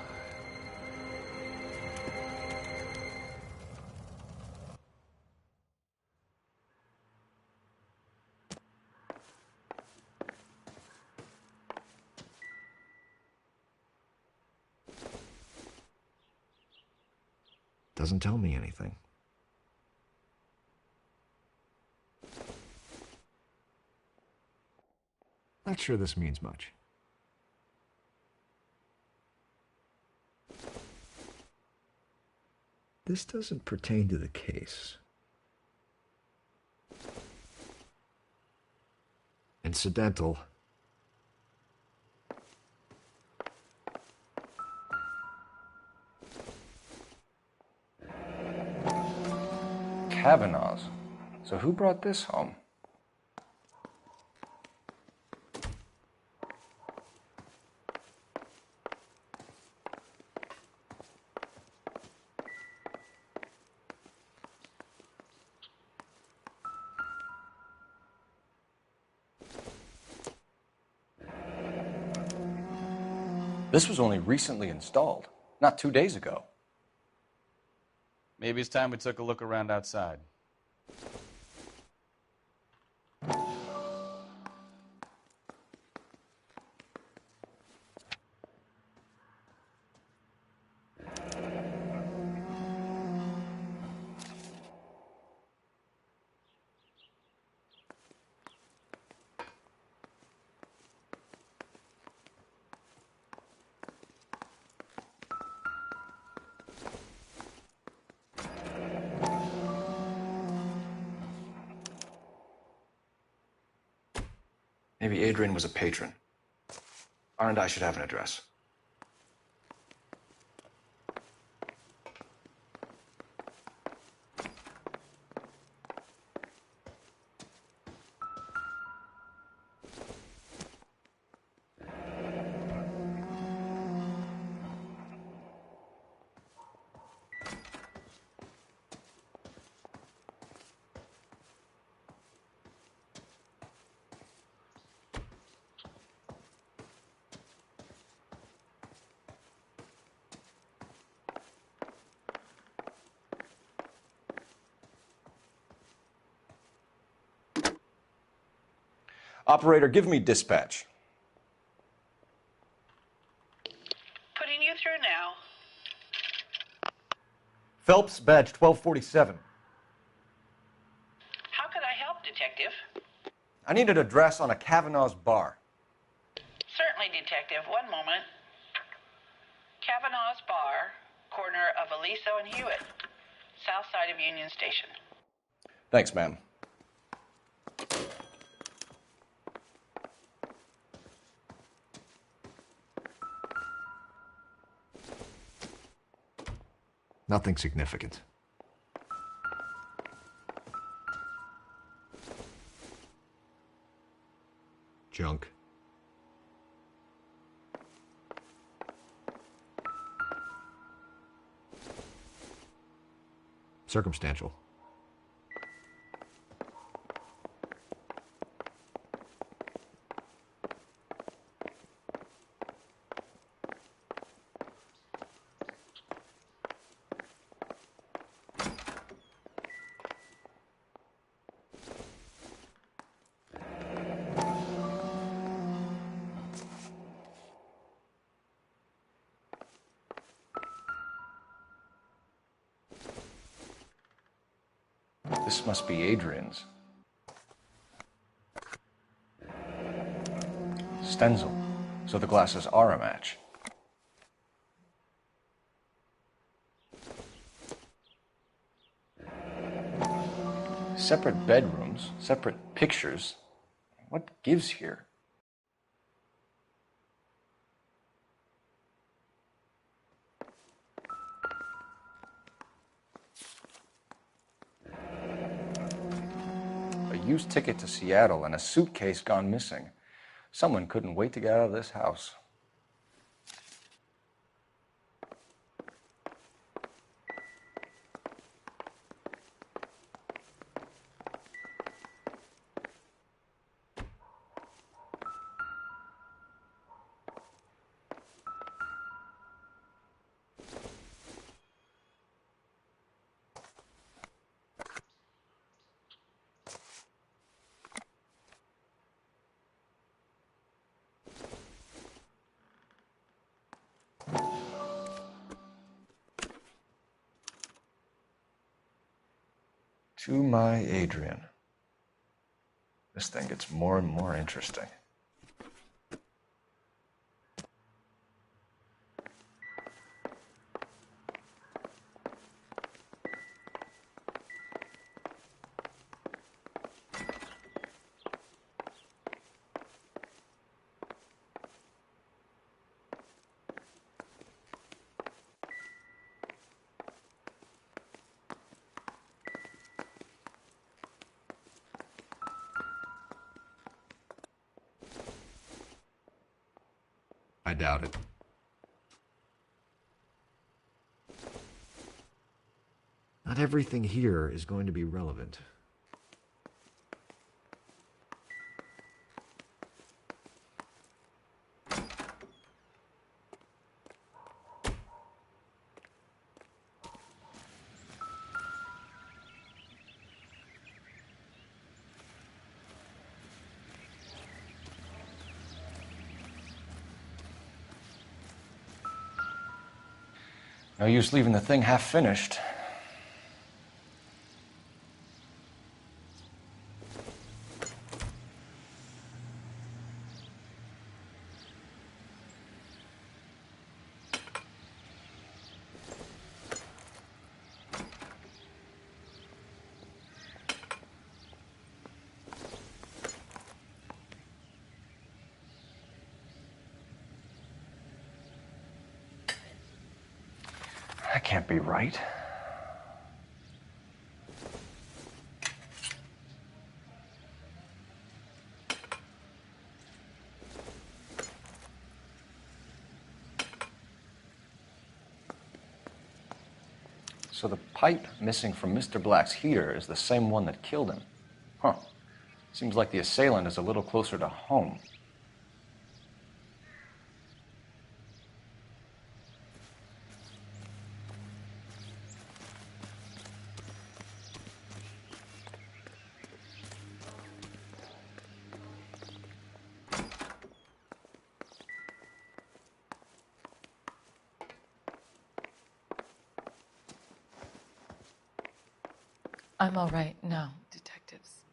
Doesn't tell me anything. Not sure this means much. This doesn't pertain to the case. Incidental. Kavanaugh's. So who brought this home? This was only recently installed, not 2 days ago. Maybe it's time we took a look around outside. Maybe Adrian was a patron. R and I should have an address. Operator, give me dispatch. Putting you through now. Phelps, badge 1247. How could I help, Detective? I need an address on a Kavanaugh's bar. Certainly, Detective. One moment. Kavanaugh's Bar, corner of Aliso and Hewitt, south side of Union Station. Thanks, ma'am. Nothing significant. Junk. Circumstantial. This must be Adrian's. Stenzel. So the glasses are a match. Separate bedrooms, separate pictures. What gives here? A used ticket to Seattle and a suitcase gone missing. Someone couldn't wait to get out of this house. To my Adrian. This thing gets more and more interesting. I doubt it. Not everything here is going to be relevant. No use leaving the thing half finished. That can't be right. So the pipe missing from Mr. Black's heater is the same one that killed him. Huh. Seems like the assailant is a little closer to home. I'm all right now, detectives.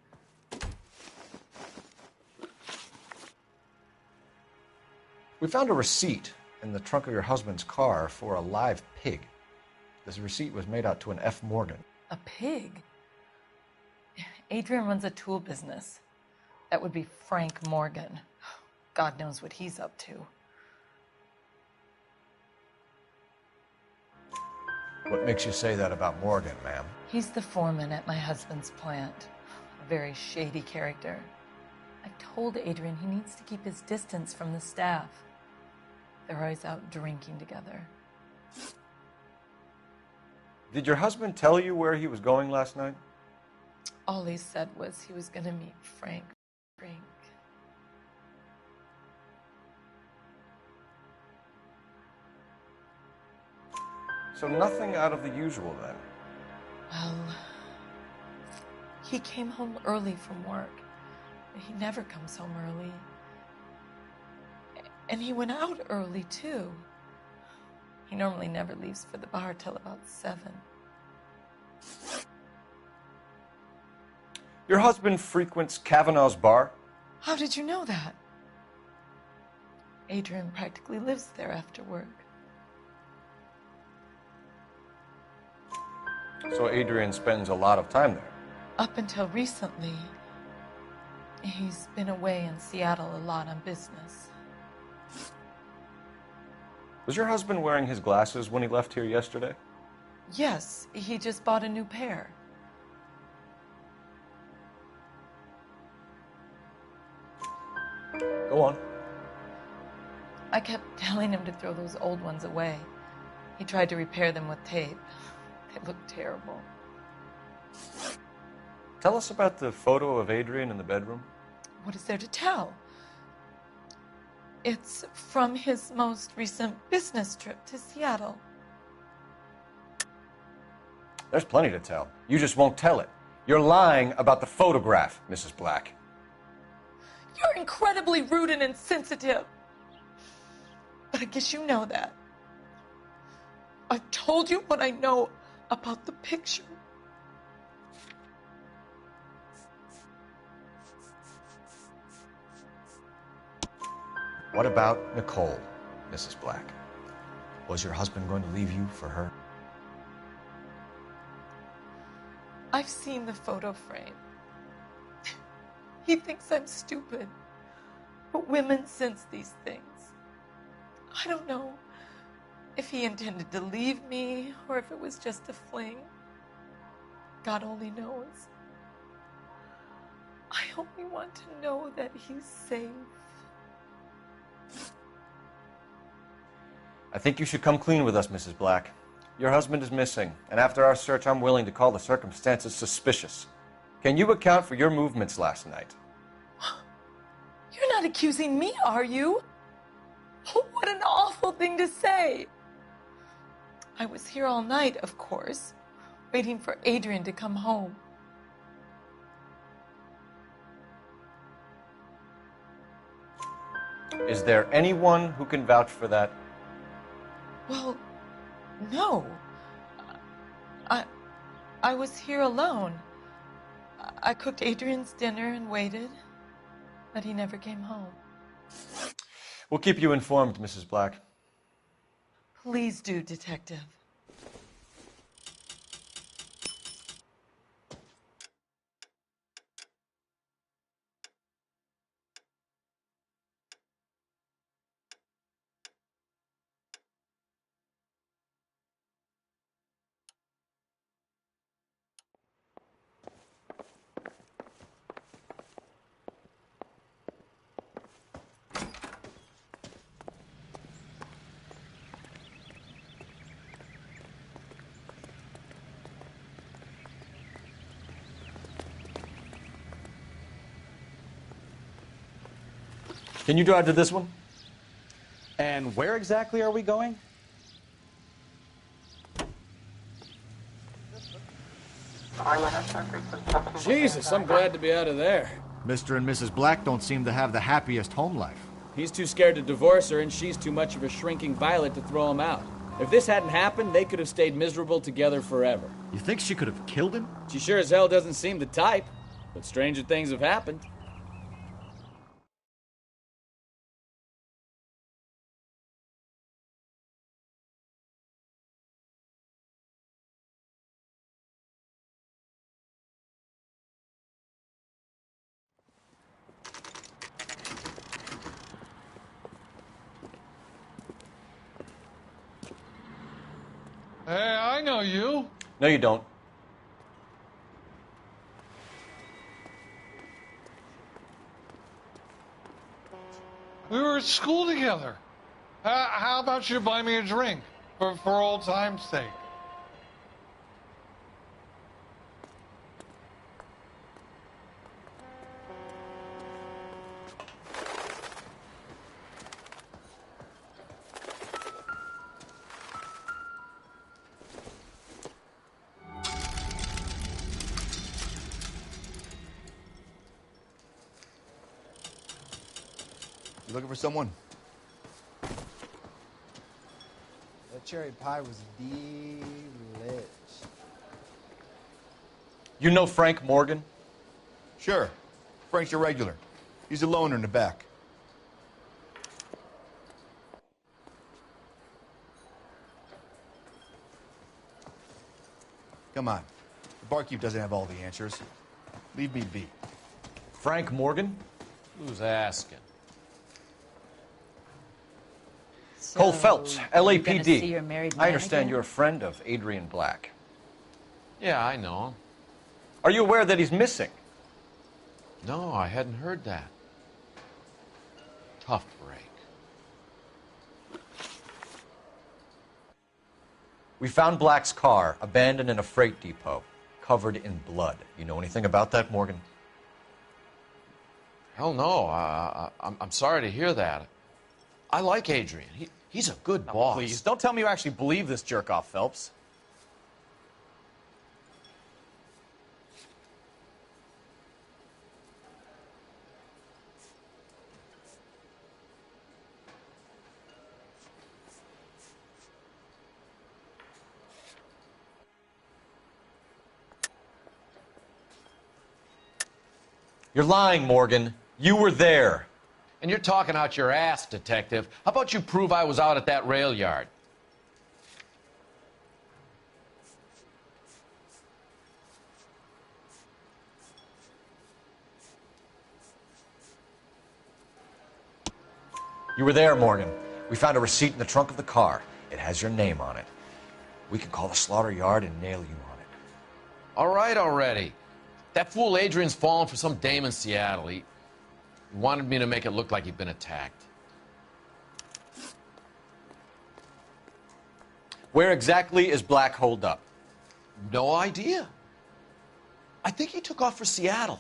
We found a receipt in the trunk of your husband's car for a live pig. This receipt was made out to an F. Morgan. A pig? Adrian runs a tool business. That would be Frank Morgan. God knows what he's up to. What makes you say that about Morgan, ma'am? He's the foreman at my husband's plant. A very shady character. I've told Adrian he needs to keep his distance from the staff. They're always out drinking together. Did your husband tell you where he was going last night? All he said was he was going to meet Frank. So nothing out of the usual then? Well, he came home early from work. He never comes home early. And he went out early, too. He normally never leaves for the bar till about 7. Your husband frequents Kavanaugh's bar? How did you know that? Adrian practically lives there after work. So Adrian spends a lot of time there? Up until recently, he's been away in Seattle a lot on business. Was your husband wearing his glasses when he left here yesterday? Yes, he just bought a new pair. Go on. I kept telling him to throw those old ones away. He tried to repair them with tape. They looked terrible. Tell us about the photo of Adrian in the bedroom. What is there to tell? It's from his most recent business trip to Seattle. There's plenty to tell. You just won't tell it. You're lying about the photograph, Mrs. Black. You're incredibly rude and insensitive. But I guess you know that. I've told you what I know about the picture. What about Nicole, Mrs. Black? Was your husband going to leave you for her? I've seen the photo frame. He thinks I'm stupid. But women sense these things. I don't know if he intended to leave me or if it was just a fling. God only knows. I only want to know that he's safe. I think you should come clean with us, Mrs. Black. Your husband is missing, and after our search, I'm willing to call the circumstances suspicious. Can you account for your movements last night? You're not accusing me, are you? Oh, what an awful thing to say. I was here all night, of course, waiting for Adrian to come home. Is there anyone who can vouch for that? Well, no. I was here alone. I cooked Adrian's dinner and waited, but he never came home. We'll keep you informed, Mrs. Black. Please do, Detective. Can you drive to this one? And where exactly are we going? Jesus, I'm glad to be out of there. Mr. and Mrs. Black don't seem to have the happiest home life. He's too scared to divorce her, and she's too much of a shrinking violet to throw him out. If this hadn't happened, they could have stayed miserable together forever. You think she could have killed him? She sure as hell doesn't seem the type, but stranger things have happened. Hey, I I know you. No, you don't. We were at school together. How about you buy me a drink for old time's sake? You looking for someone? That cherry pie was delish. You know Frank Morgan? Sure. Frank's a regular. He's a loner in the back. Come on. The barkeep doesn't have all the answers. Leave me be. Frank Morgan? Who's asking? Cole Phelps, you're gonna see LAPD. your married I man understand again? you're a friend of Adrian Black. Yeah, I know him. Are you aware that he's missing? No, I hadn't heard that. Tough break. We found Black's car abandoned in a freight depot, covered in blood. You know anything about that, Morgan? Hell no. I'm sorry to hear that. I like Adrian. He's a good boss. Please, don't tell me you actually believe this jerk-off, Phelps. You're lying, Morgan. You were there. And you're talking out your ass, detective. How about you prove I was out at that rail yard? You were there, Morgan. We found a receipt in the trunk of the car. It has your name on it. We can call the slaughter yard and nail you on it. All right already. That fool Adrian's fallen for some dame in Seattle. He wanted me to make it look like he'd been attacked. Where exactly is Black holed up? No idea. I think he took off for Seattle.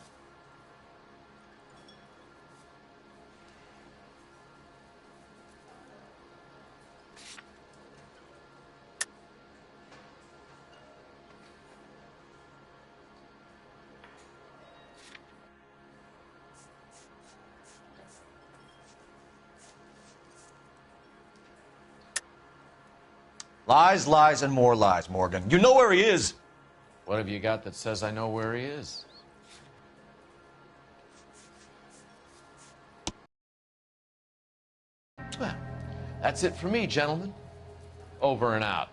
Lies, lies, and more lies, Morgan. You know where he is. What have you got that says I know where he is? Well, that's it for me, gentlemen. Over and out.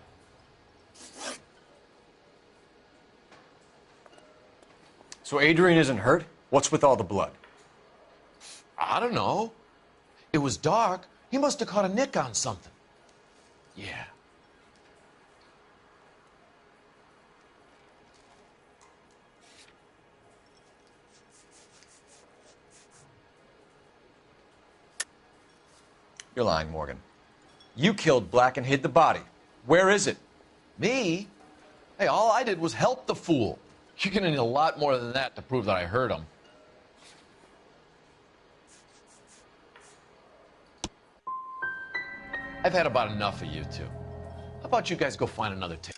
So Adrian isn't hurt? What's with all the blood? I don't know. It was dark. He must have caught a nick on something. Yeah. You're lying, Morgan. You killed Black and hid the body. Where is it? Me? Hey, all I did was help the fool. You're gonna need a lot more than that to prove that I hurt him. I've had about enough of you two. How about you guys go find another table?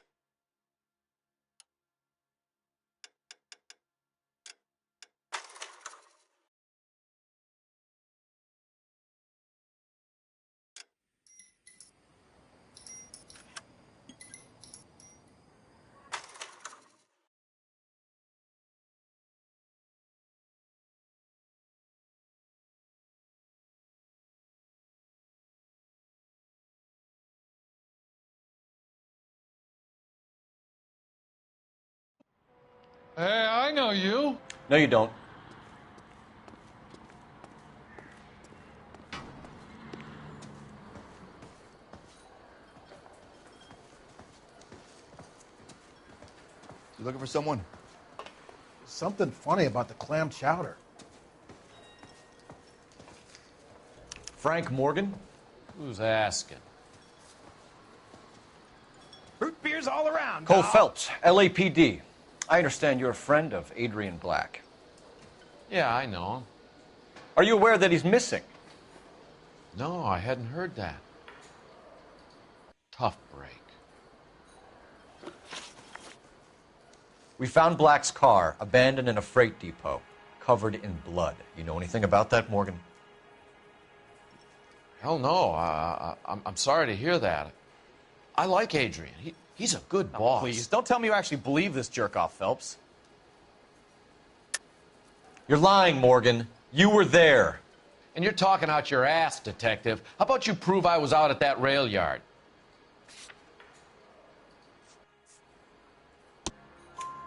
Hey, I know you. No, you don't. You looking for someone? Something funny about the clam chowder. Frank Morgan? Who's asking? Root beers all around. Cole dawg. Phelps, LAPD. I understand you're a friend of Adrian Black. Yeah, I know him. Are you aware that he's missing? No, I hadn't heard that. Tough break. We found Black's car abandoned in a freight depot, covered in blood. You know anything about that, Morgan? Hell no. I'm sorry to hear that. I like Adrian. He's a good boss. Please, don't tell me you actually believe this jerk-off, Phelps. You're lying, Morgan. You were there. And you're talking out your ass, detective. How about you prove I was out at that rail yard?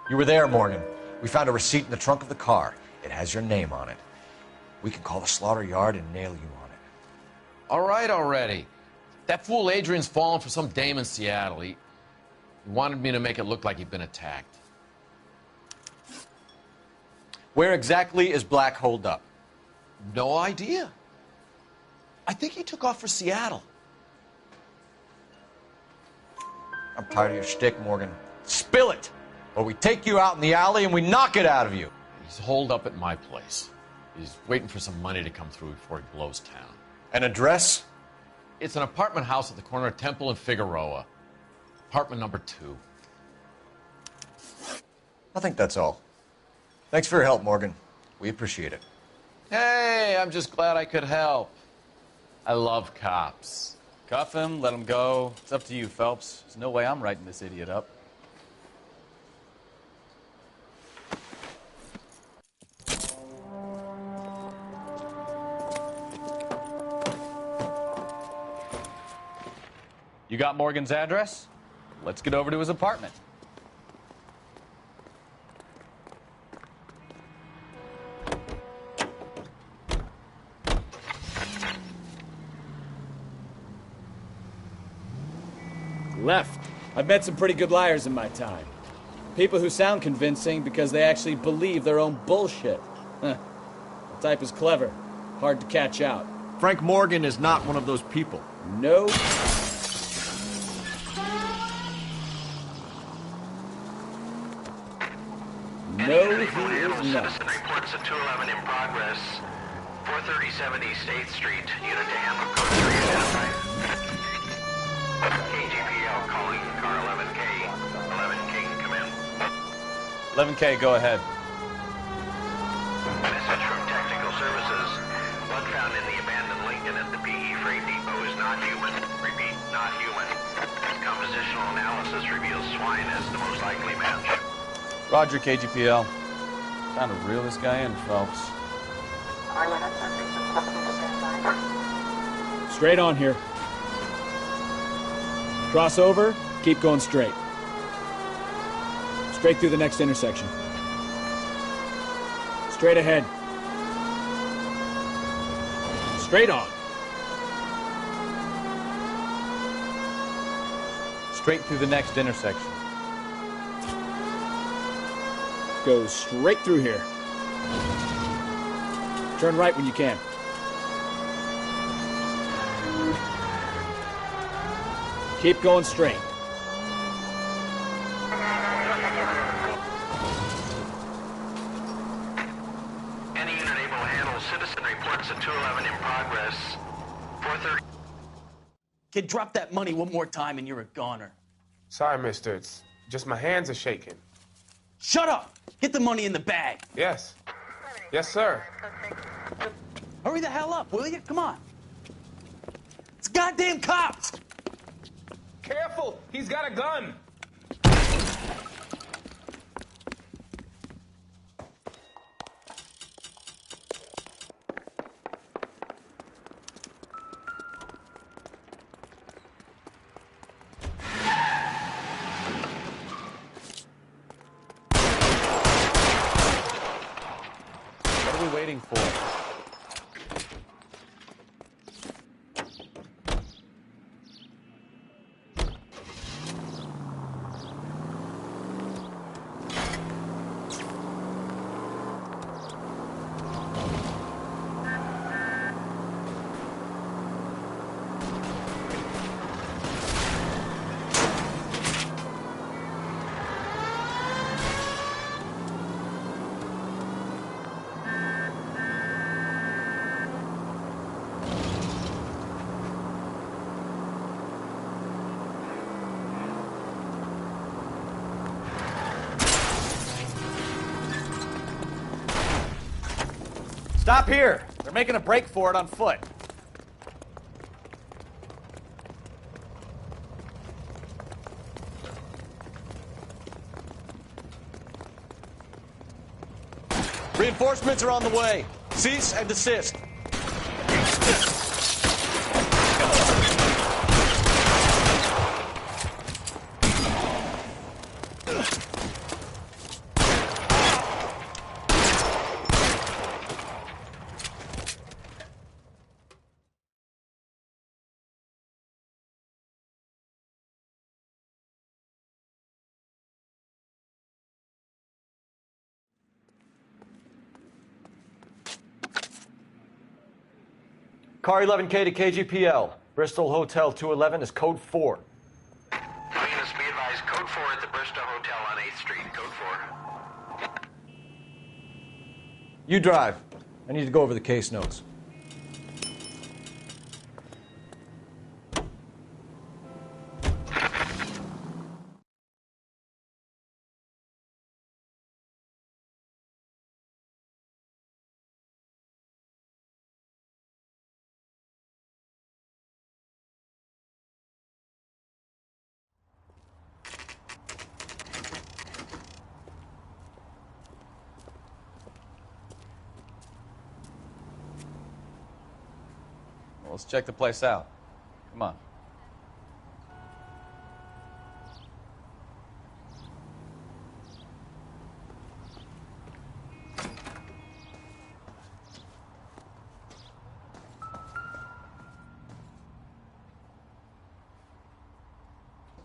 You were there, Morgan. We found a receipt in the trunk of the car. It has your name on it. We can call the slaughter yard and nail you on it. All right already. That fool Adrian's fallen for some dame in Seattle. He wanted me to make it look like he'd been attacked. Where exactly is Black holed up? No idea. I think he took off for Seattle. I'm tired of your shtick, Morgan. Spill it! Or we take you out in the alley and we knock it out of you. He's holed up at my place. He's waiting for some money to come through before he blows town. An address? It's an apartment house at the corner of Temple and Figueroa. Apartment number 2. I think that's all. Thanks for your help, Morgan. We appreciate it. Hey, I'm just glad I could help. I love cops. Cuff him, let him go. It's up to you, Phelps. There's no way I'm writing this idiot up. You got Morgan's address? Let's get over to his apartment. Left. I've met some pretty good liars in my time. People who sound convincing because they actually believe their own bullshit. Huh. The type is clever. Hard to catch out. Frank Morgan is not one of those people. No. No, he is not. Citizen reports a 211 in progress. 437 East 8th Street. Unit to handle code 3 identified. KGPL calling car 11K. 11K come in. 11K, go ahead. Message from Technical Services. Blood found in the abandoned Lincoln at the PE Freight Depot is not human. Repeat, not human. Compositional analysis reveals swine as the most likely match. Roger, KGPL. Time to reel this guy in, Phelps. Straight on here. Cross over, keep going straight. Straight through the next intersection. Straight ahead. Straight on. Straight through the next intersection. Go straight through here. Turn right when you can. Keep going straight. Any unit able to handle citizen reports a 211 in progress. 430. Kid, drop that money one more time and you're a goner. Sorry, mister. It's just my hands are shaking. Shut up! Get the money in the bag. Yes. Yes, sir. Hurry the hell up, will you? Come on. It's goddamn cops! Careful! He's got a gun! What are we waiting for? Stop here! They're making a break for it on foot. Reinforcements are on the way. Cease and desist. Car 11K to KGPL. Bristol Hotel 211 is code 4. Venus, be advised, code 4 at the Bristol Hotel on 8th Street, code 4. You drive. I need to go over the case notes. Let's check the place out. Come on.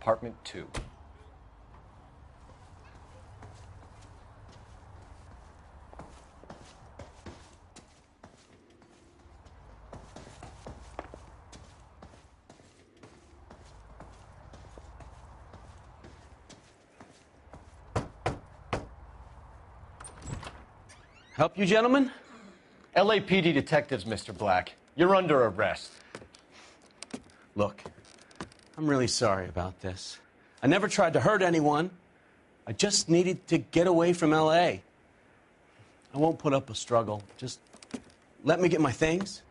Apartment 2. Help you, gentlemen? LAPD detectives, Mr. Black. You're under arrest. Look, I'm really sorry about this. I never tried to hurt anyone. I just needed to get away from L.A. I won't put up a struggle. Just let me get my things.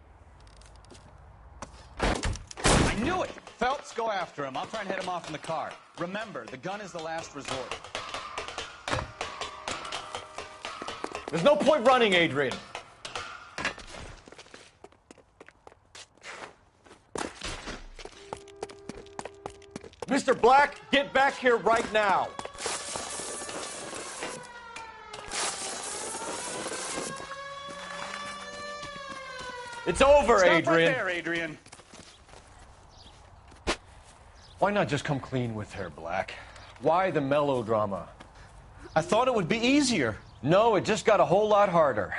I knew it! Phelps, go after him. I'll try and head him off in the car. Remember, the gun is the last resort. There's no point running, Adrian. Mr. Black, get back here right now. It's over, Stop Adrian. right there, Adrian. Why not just come clean with her, Black? Why the melodrama? I thought it would be easier. No, it just got a whole lot harder.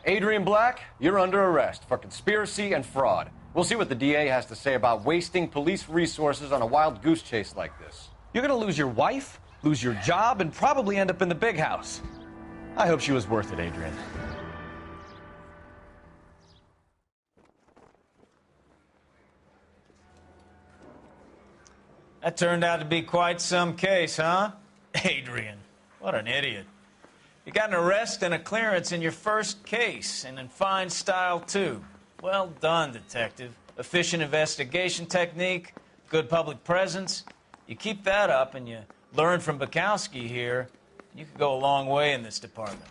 Adrian Black, you're under arrest for conspiracy and fraud. We'll see what the DA has to say about wasting police resources on a wild goose chase like this. You're gonna lose your wife, lose your job, and probably end up in the big house. I hope she was worth it, Adrian. That turned out to be quite some case, huh? Adrian, what an idiot. You got an arrest and a clearance in your first case, and in fine style, too. Well done, detective. Efficient investigation technique, good public presence. You keep that up and you learn from Bukowski here, you could go a long way in this department.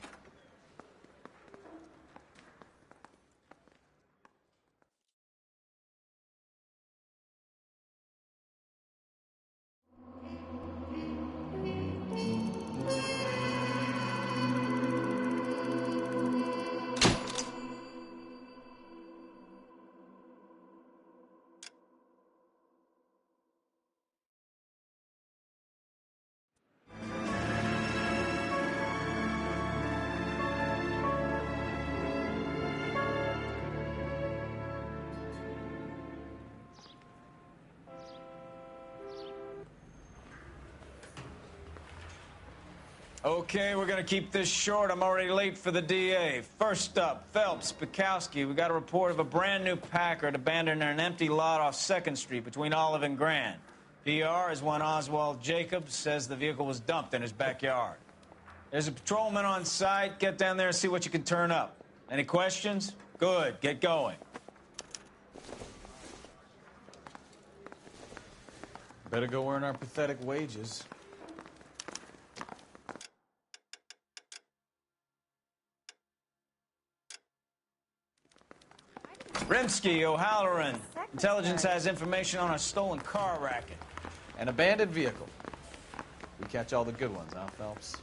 Okay, we're gonna keep this short. I'm already late for the DA. First up, Phelps, Bukowski. We got a report of a brand new Packard abandoned in an empty lot off 2nd Street between Olive and Grand. PR is one Oswald Jacobs says the vehicle was dumped in his backyard. There's a patrolman on site. Get down there and see what you can turn up. Any questions? Good, get going. Better go earn our pathetic wages. Rimsky, O'Halloran. Intelligence has information on a stolen car racket. An abandoned vehicle. We catch all the good ones, huh, Phelps?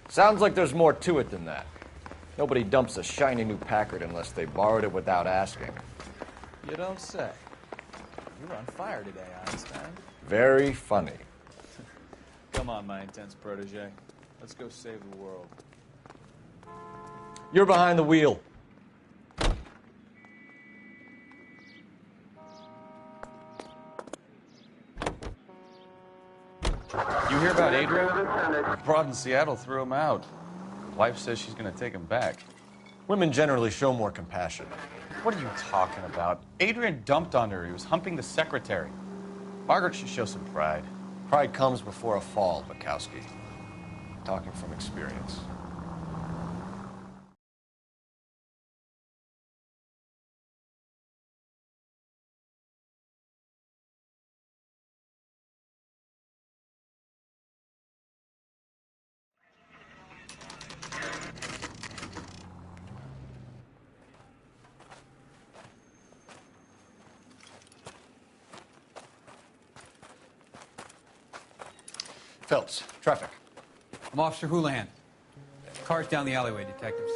Sounds like there's more to it than that. Nobody dumps a shiny new Packard unless they borrowed it without asking. You don't say. You're on fire today, Einstein. Very funny. Come on, my intense protege. Let's go save the world. You're behind the wheel. You hear about Adrian? The broad in Seattle threw him out. Wife says she's going to take him back. Women generally show more compassion. What are you talking about? Adrian dumped on her. He was humping the secretary. Margaret should show some pride. Pride comes before a fall, Bukowski. Talking from experience. Phelps, traffic. I'm Officer Houlihan. Car's down the alleyway, detectives.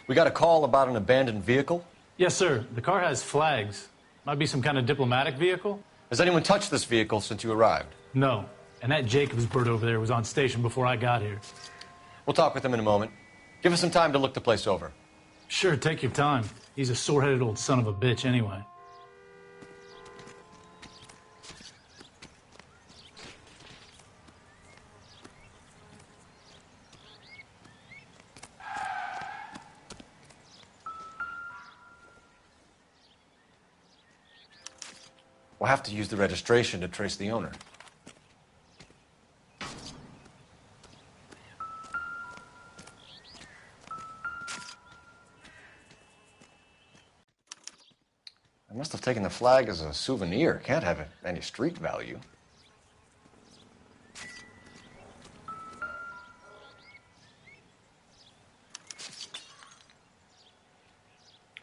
We got a call about an abandoned vehicle. Yes, sir. The car has flags. Might be some kind of diplomatic vehicle. Has anyone touched this vehicle since you arrived? No. And that Jacobs bird over there was on station before I got here. We'll talk with him in a moment. Give us some time to look the place over. Sure, take your time. He's a sore-headed old son of a bitch anyway. We'll have to use the registration to trace the owner. I must have taken the flag as a souvenir. Can't have any street value.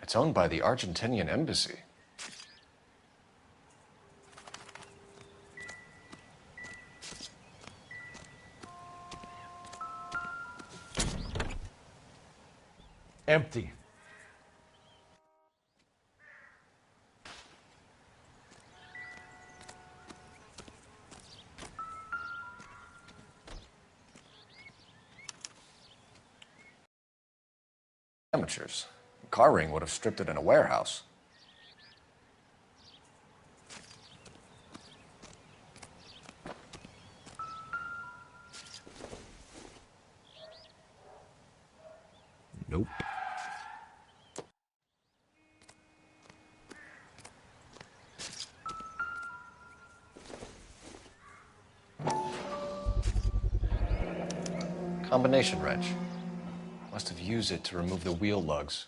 It's owned by the Argentinian embassy. Empty. Amateurs. The car ring would have stripped it in a warehouse. Nope. Combination wrench. Must have used it to remove the wheel lugs.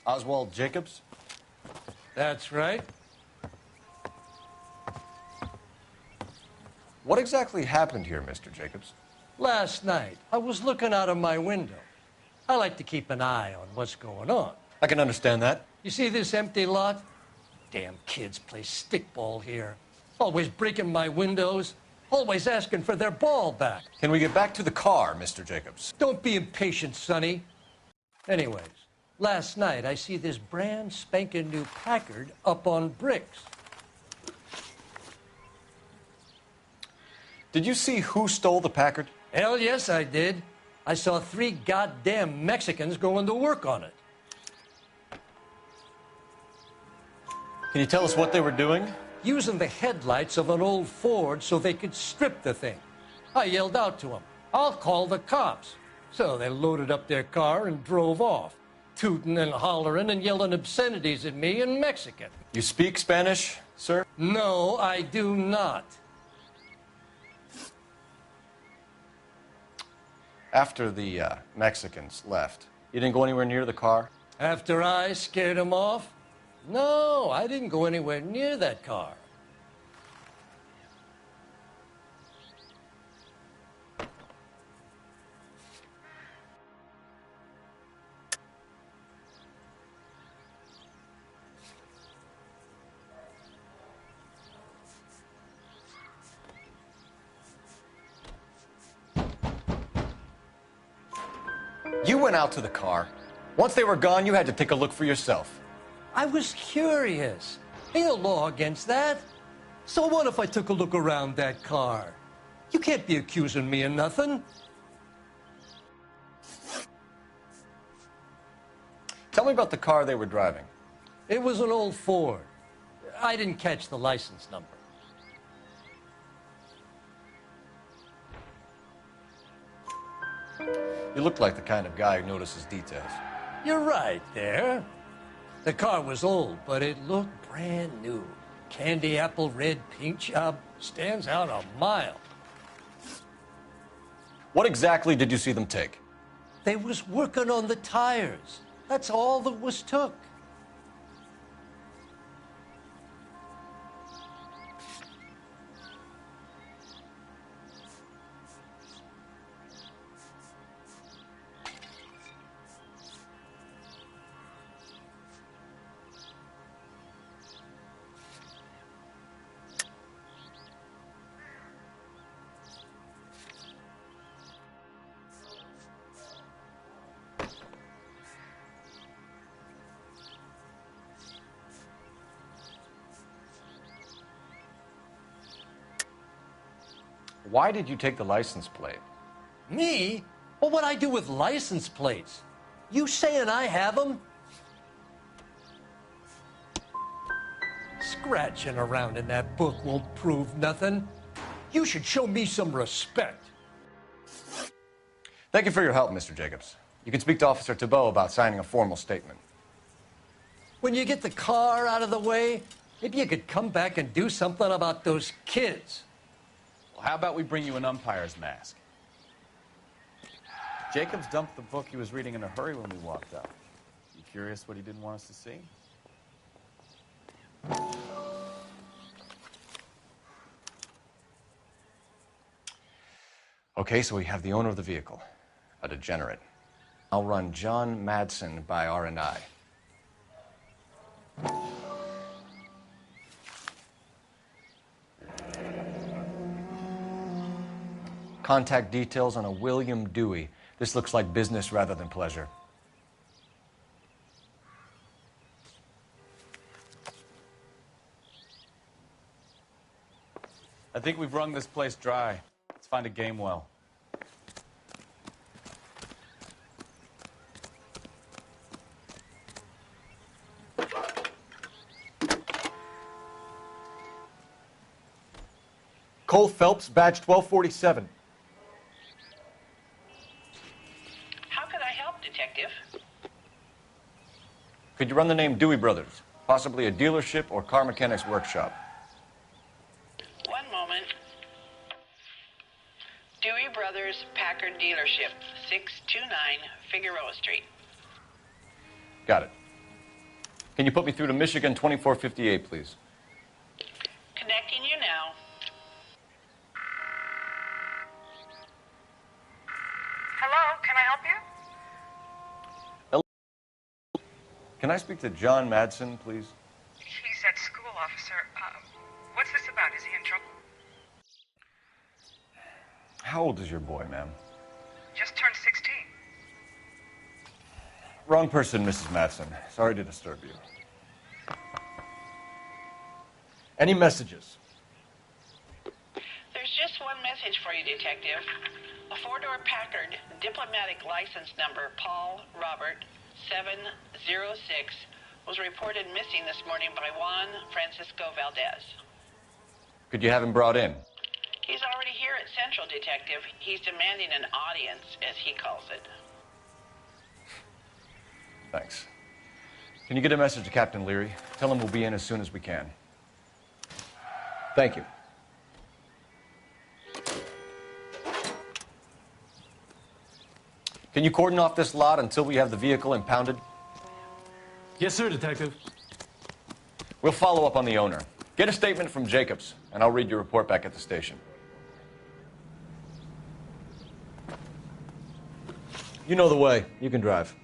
Oswald Jacobs? That's right. What exactly happened here, Mr. Jacobs? Last night, I was looking out of my window. I like to keep an eye on what's going on. I can understand that. You see this empty lot? Damn kids play stickball here. Always breaking my windows. Always asking for their ball back. Can we get back to the car, Mr. Jacobs? Don't be impatient, Sonny. Anyways, last night I see this brand spanking new Packard up on bricks. Did you see who stole the Packard? Hell yes, I did. I saw 3 goddamn Mexicans going to work on it. Can you tell us what they were doing? using the headlights of an old Ford so they could strip the thing. I yelled out to them, "I'll call the cops." So they loaded up their car and drove off, tooting and hollering and yelling obscenities at me in Mexican. You speak Spanish, sir? No, I do not. After the Mexicans left, you didn't go anywhere near the car? After I scared them off? No, I didn't go anywhere near that car. You went out to the car. Once they were gone, you had to take a look for yourself. I was curious. Ain't no law against that. So what if I took a look around that car? You can't be accusing me of nothing. Tell me about the car they were driving. It was an old Ford. I didn't catch the license number. You look like the kind of guy who notices details. You're right there. The car was old, but it looked brand new. Candy apple red paint job stands out a mile. What exactly did you see them take? They was working on the tires. That's all that was took. Why did you take the license plate? Me? Well, what'd I do with license plates? You saying I have them? Scratching around in that book won't prove nothing. You should show me some respect. Thank you for your help, Mr. Jacobs. You can speak to Officer Thibault about signing a formal statement. When you get the car out of the way, maybe you could come back and do something about those kids. Well, how about we bring you an umpire's mask? Jacobs dumped the book he was reading in a hurry when we walked up. You curious what he didn't want us to see? Okay, so we have the owner of the vehicle, a degenerate. I'll run John Madsen by R&I. Contact details on a William Dewey. This looks like business rather than pleasure. I think we've wrung this place dry. Let's find a game well. Cole Phelps, badge 1247. How could I help, Detective? Could you run the name Dewey Brothers? Possibly a dealership or car mechanics workshop. One moment. Dewey Brothers Packard Dealership, 629 Figueroa Street. Got it. Can you put me through to Michigan 2458, please? Connecting you now. Hello, can I help you? Hello. Can I speak to John Madsen, please? He's at school, officer. What's this about? Is he in trouble? How old is your boy, ma'am? Just turned 16. Wrong person, Mrs. Madsen. Sorry to disturb you. Any messages? There's just one message for you, Detective. A four-door Packard, diplomatic license number Paul Robert 706, was reported missing this morning by Juan Francisco Valdez. Could you have him brought in? He's already here at Central, Detective. He's demanding an audience, as he calls it. Thanks. Can you get a message to Captain Leary? Tell him we'll be in as soon as we can. Thank you. Can you cordon off this lot until we have the vehicle impounded? Yes, sir, Detective. We'll follow up on the owner. Get a statement from Jacobs, and I'll read your report back at the station. You know the way. You can drive.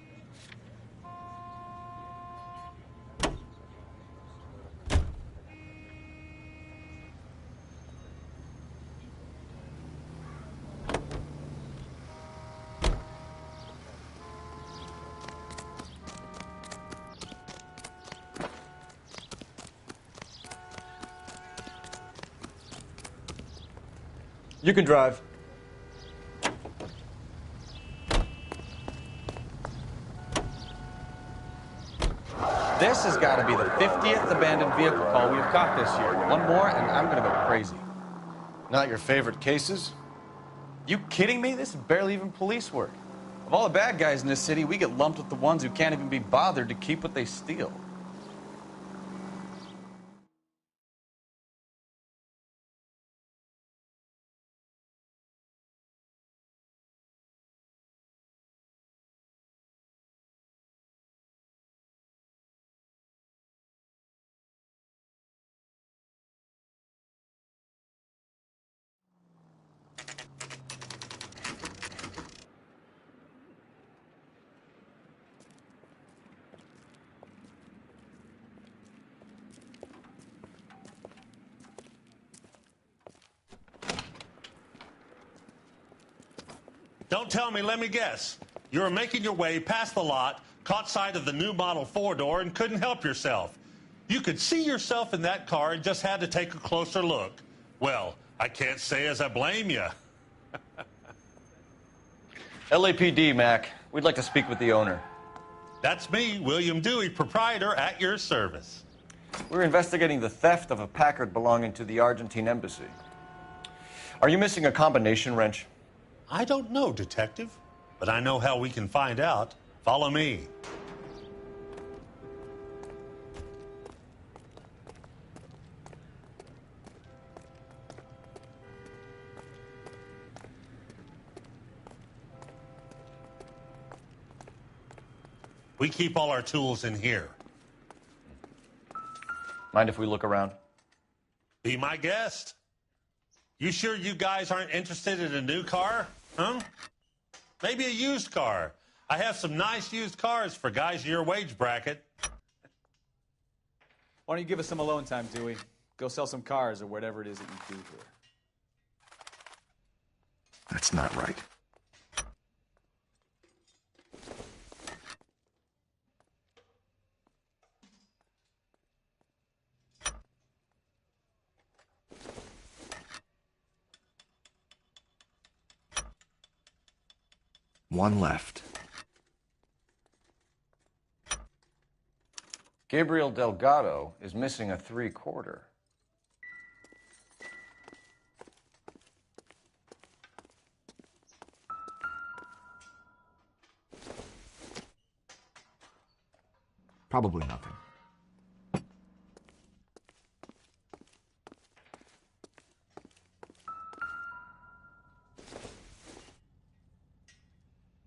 You can drive. This has got to be the 50th abandoned vehicle call we've caught this year. One more, and I'm going to go crazy. Not your favorite cases? You kidding me? This is barely even police work. Of all the bad guys in this city, we get lumped with the ones who can't even be bothered to keep what they steal. Don't tell me, let me guess. You were making your way past the lot, caught sight of the new model four-door, and couldn't help yourself. You could see yourself in that car and just had to take a closer look. Well, I can't say as I blame you. LAPD, Mac. We'd like to speak with the owner. That's me, William Dewey, proprietor, at your service. We're investigating the theft of a Packard belonging to the Argentine embassy. Are you missing a combination wrench? I don't know, Detective, but I know how we can find out. Follow me. We keep all our tools in here. Mind if we look around? Be my guest. You sure you guys aren't interested in a new car? Huh? Maybe a used car. I have some nice used cars for guys in your wage bracket. Why don't you give us some alone time, Dewey? Go sell some cars or whatever it is that you do here. That's not right. One left. Gabriel Delgado is missing a 3/4. Probably nothing.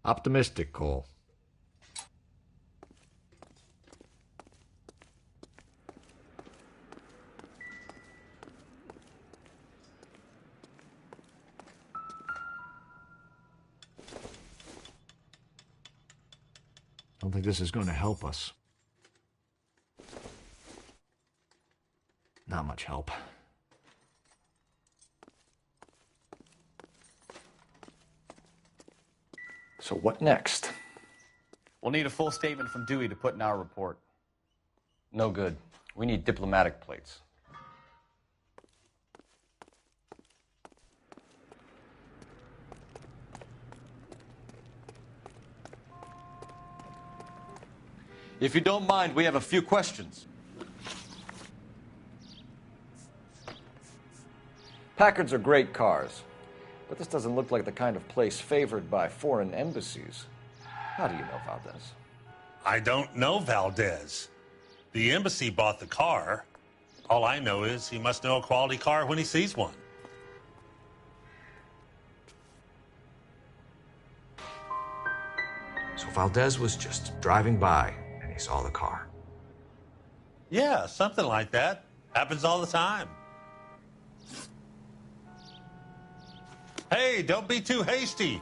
Optimistic, Cole. I don't think this is going to help us. Not much help. So what next? We'll need a full statement from Dewey to put in our report. No good. We need diplomatic plates. If you don't mind, we have a few questions. Packards are great cars, but this doesn't look like the kind of place favored by foreign embassies. How do you know Valdez? I don't know Valdez. The embassy bought the car. All I know is he must know a quality car when he sees one. So Valdez was just driving by and he saw the car. Yeah, something like that. Happens all the time. Hey, don't be too hasty.